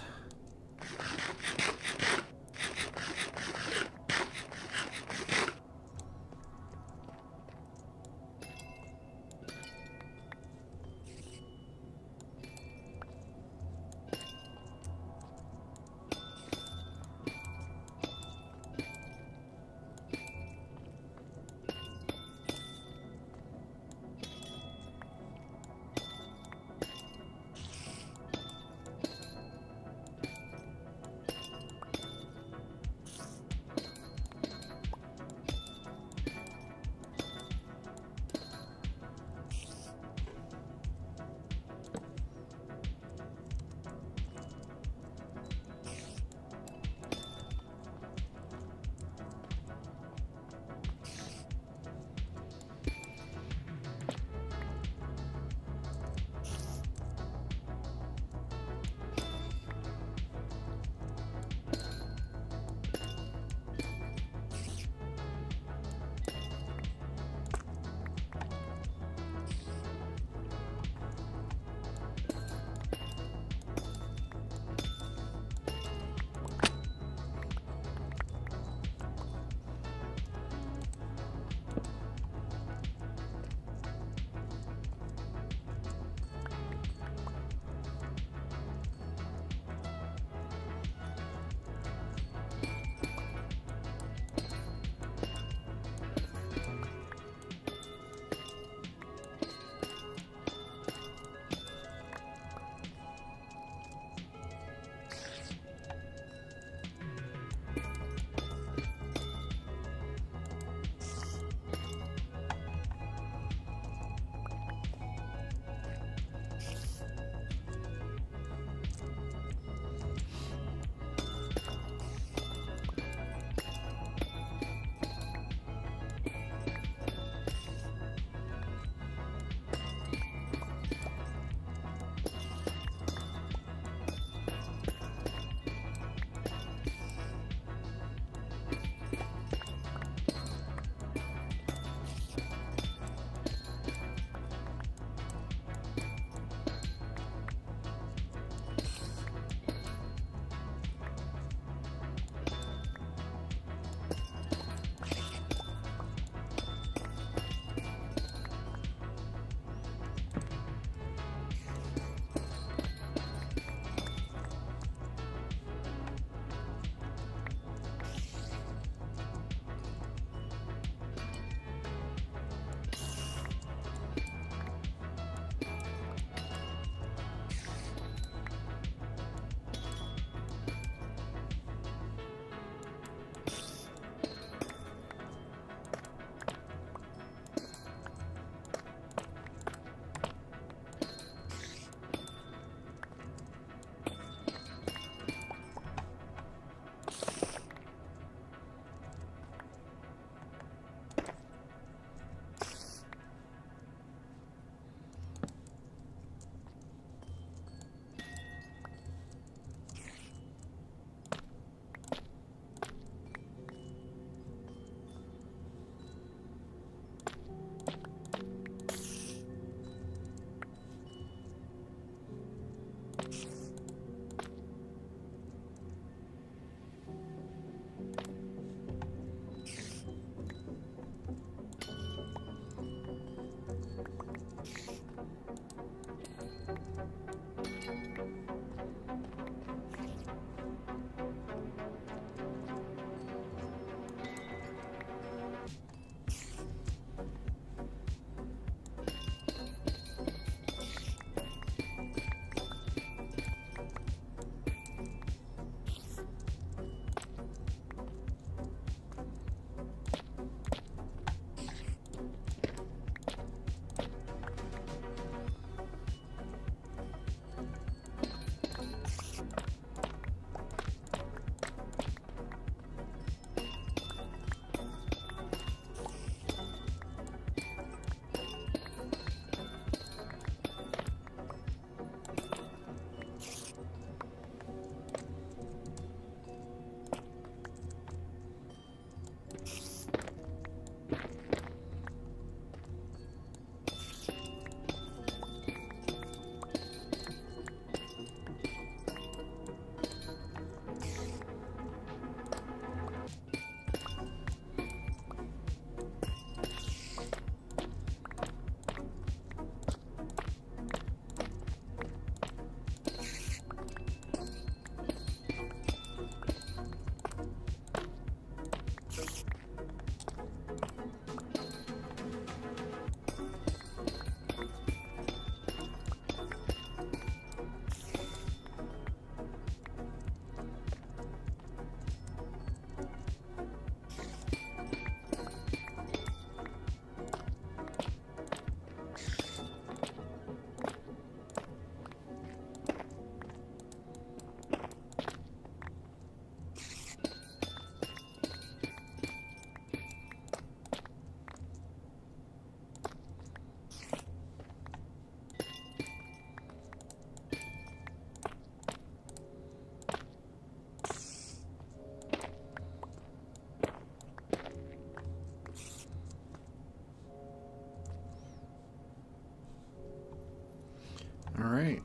Alright.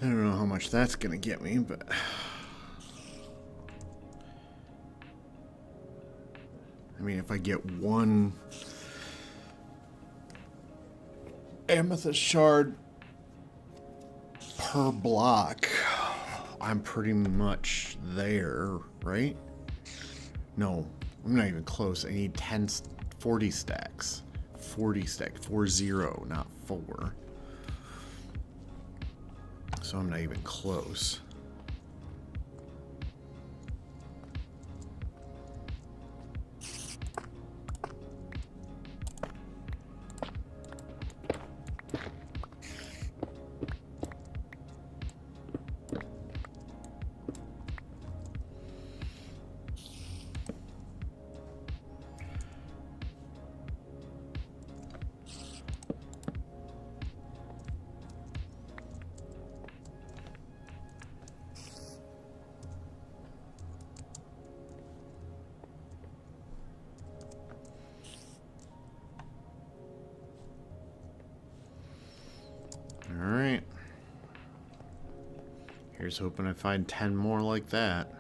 I don't know how much that's gonna get me, but... I mean, if I get one amethyst shard per block, I'm pretty much there, right? No, I'm not even close. I need 40 stacks. 40 stacks. 40, not 4. So I'm not even close. Alright. Here's hoping I find 10 more like that.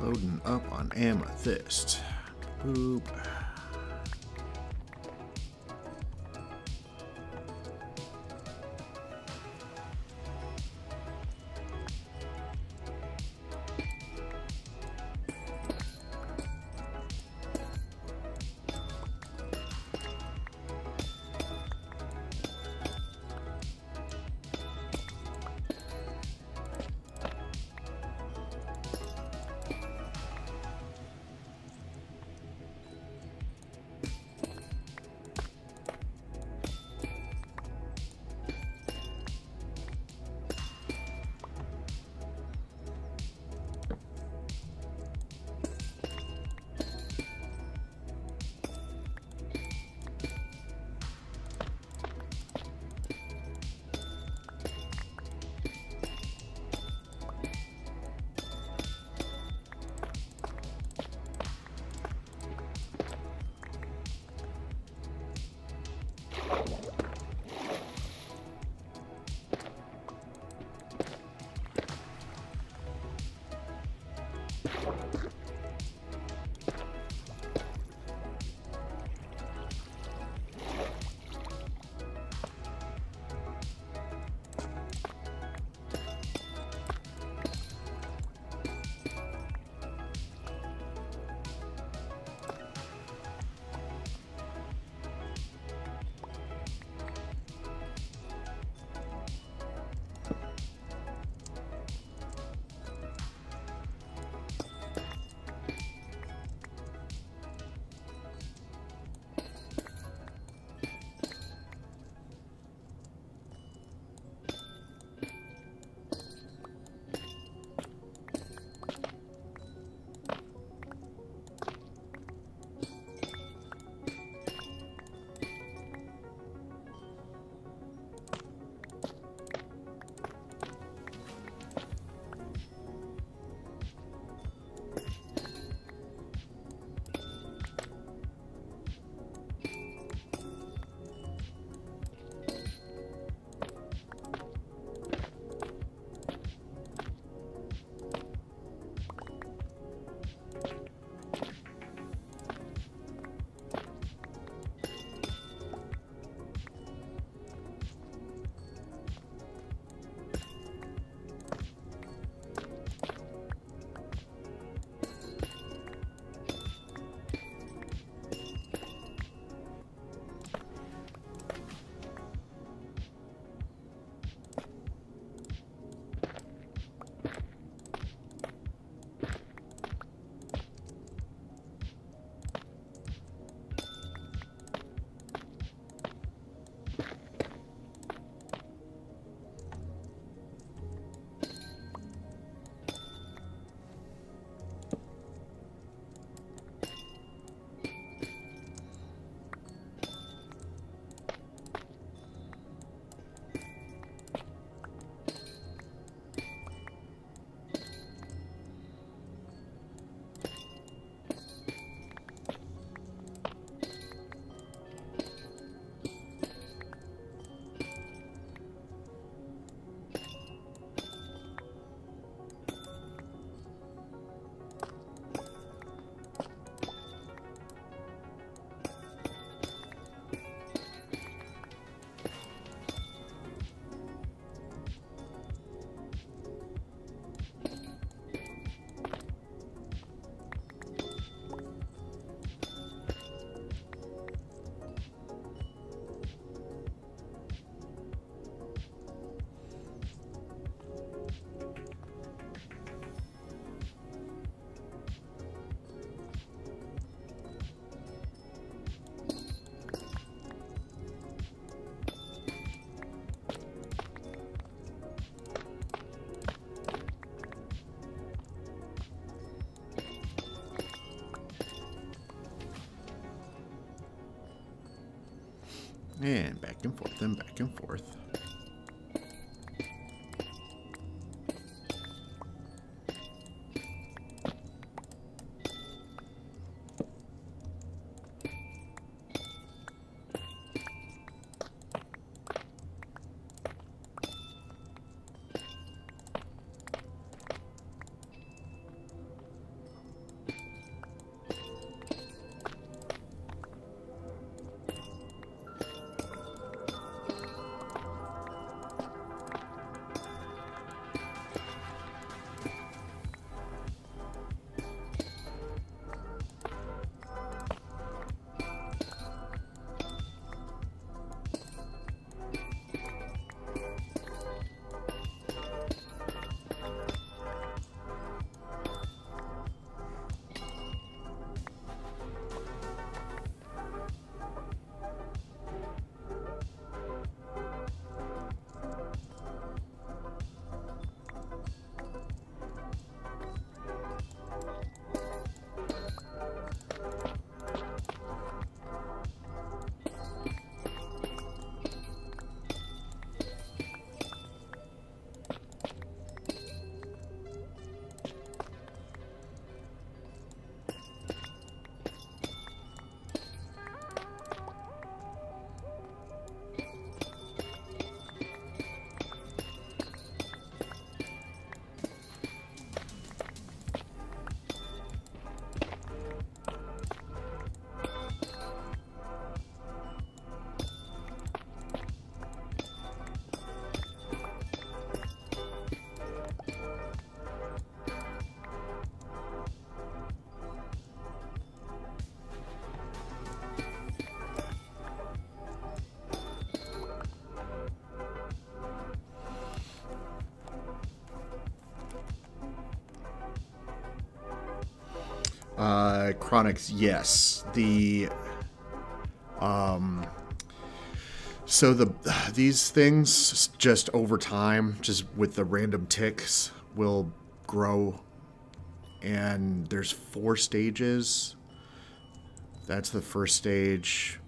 Loading up on amethyst. Boop. And back and forth and back and forth. Chronix, yes. So these things just over time, just with the random ticks, will grow. And there's 4 stages. That's the first stage.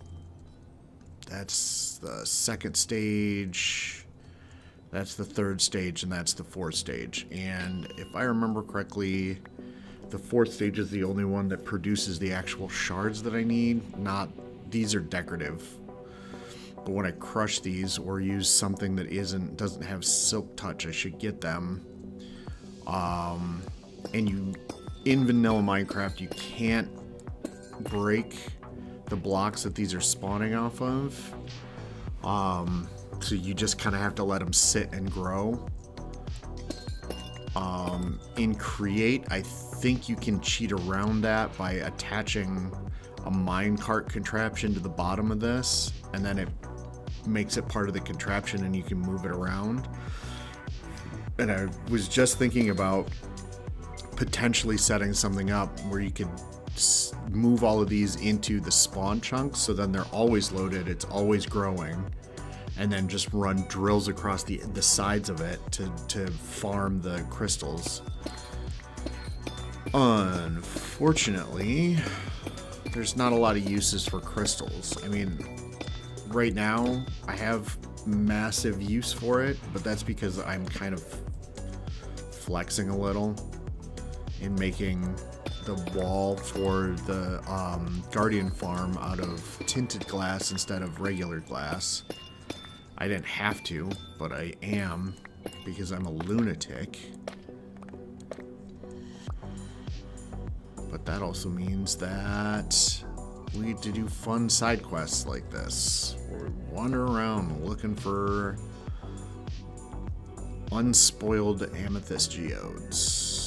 That's the second stage. That's the third stage, and that's the fourth stage. And if I remember correctly, the fourth stage is the only one that produces the actual shards that I need. Not, these are decorative. But when I crush these or use something that doesn't have silk touch, I should get them. And in vanilla Minecraft, you can't break the blocks that these are spawning off of. So you just kind of have to let them sit and grow. In Create, I think you can cheat around that by attaching a minecart contraption to the bottom of this, and then it makes it part of the contraption and you can move it around. And I was just thinking about potentially setting something up where you could move all of these into the spawn chunks, so then they're always loaded, it's always growing, and then just run drills across the sides of it to farm the crystals. Unfortunately, there's not a lot of uses for crystals. I mean, right now I have massive use for it, but that's because I'm kind of flexing a little in making the wall for the Guardian farm out of tinted glass instead of regular glass. I didn't have to, but I am, because I'm a lunatic. But that also means that we need to do fun side quests like this, where we wander around looking for unspoiled amethyst geodes.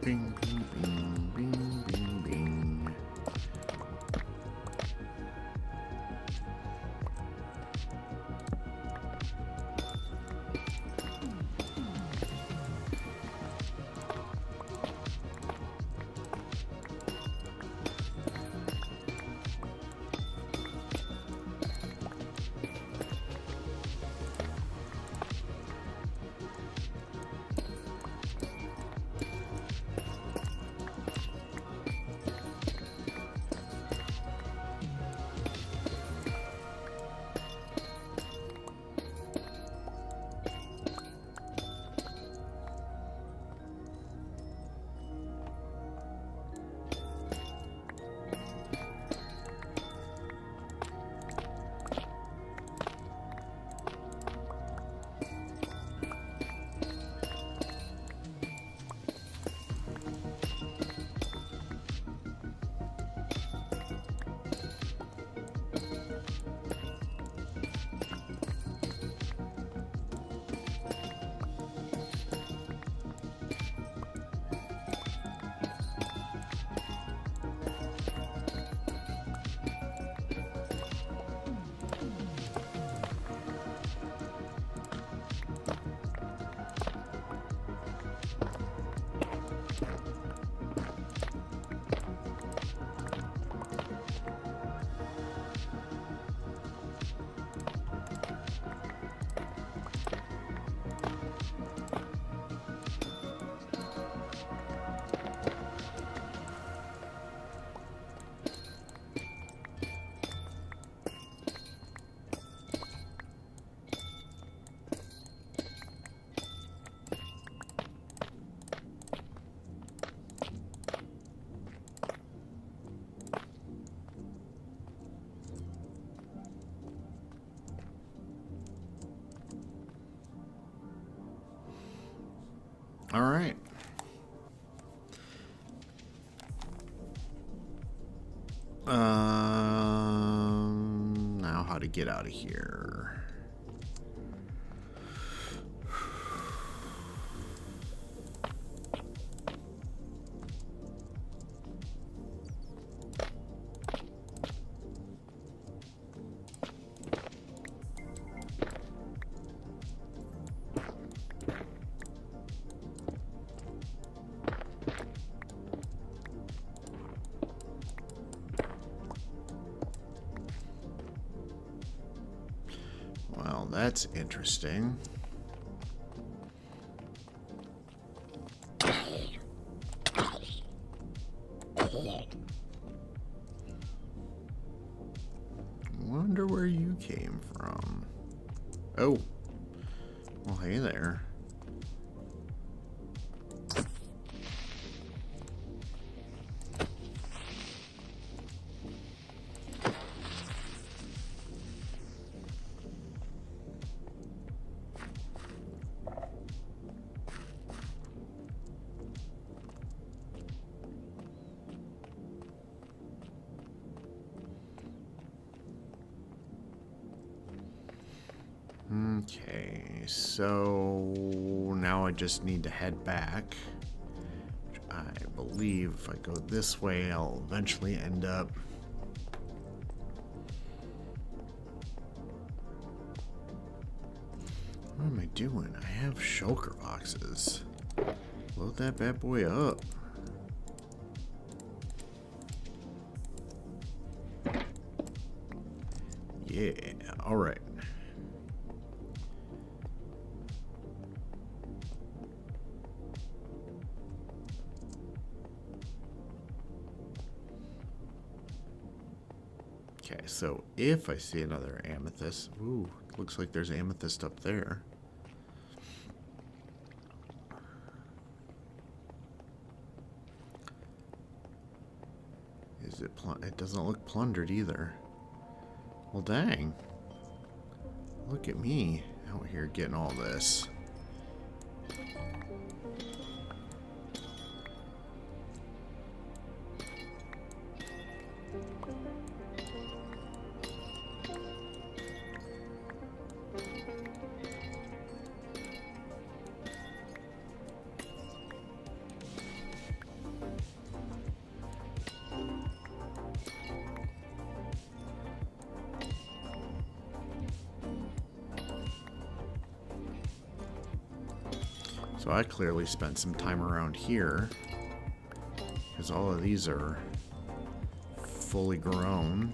Bing, bing, bing, bing, bing, bing. All right. Now how to get out of here. Well, that's interesting. Wonder where you came from. Oh. Well, hey there. Okay, so now I just need to head back. I believe if I go this way, I'll eventually end up. What am I doing? I have shulker boxes. Load that bad boy up. Yeah, all right. Okay, so if I see another amethyst, ooh, looks like there's amethyst up there. Is it it doesn't look plundered either. Well, dang. Look at me out here getting all this. So I clearly spent some time around here, because all of these are fully grown.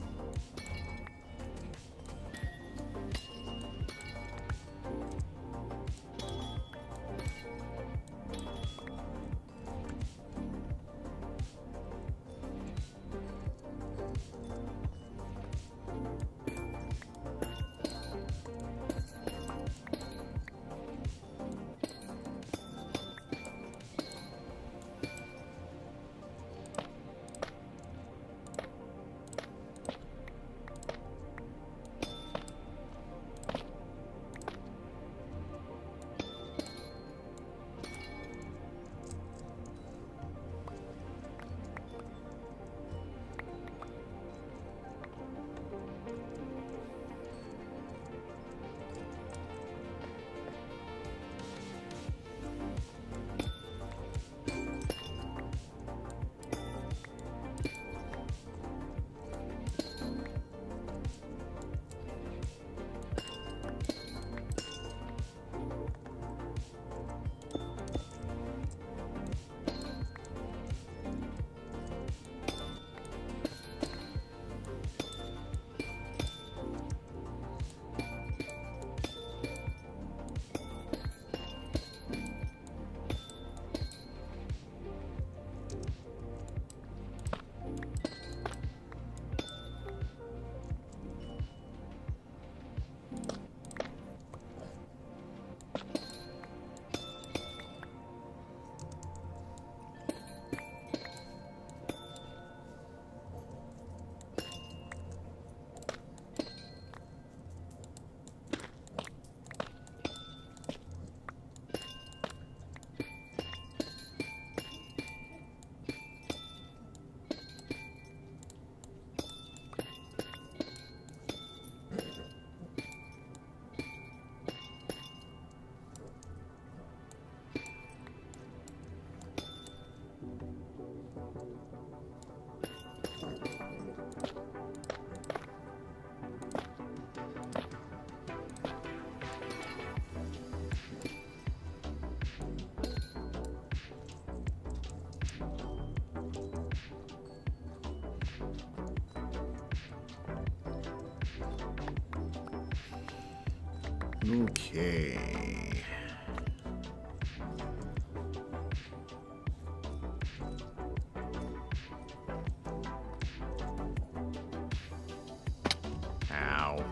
Okay. Ow.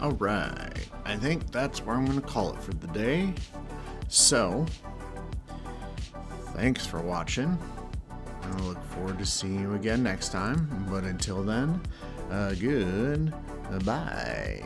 Alright, I think that's where I'm going to call it for the day. So, thanks for watching. I look forward to seeing you again next time. But until then, goodbye.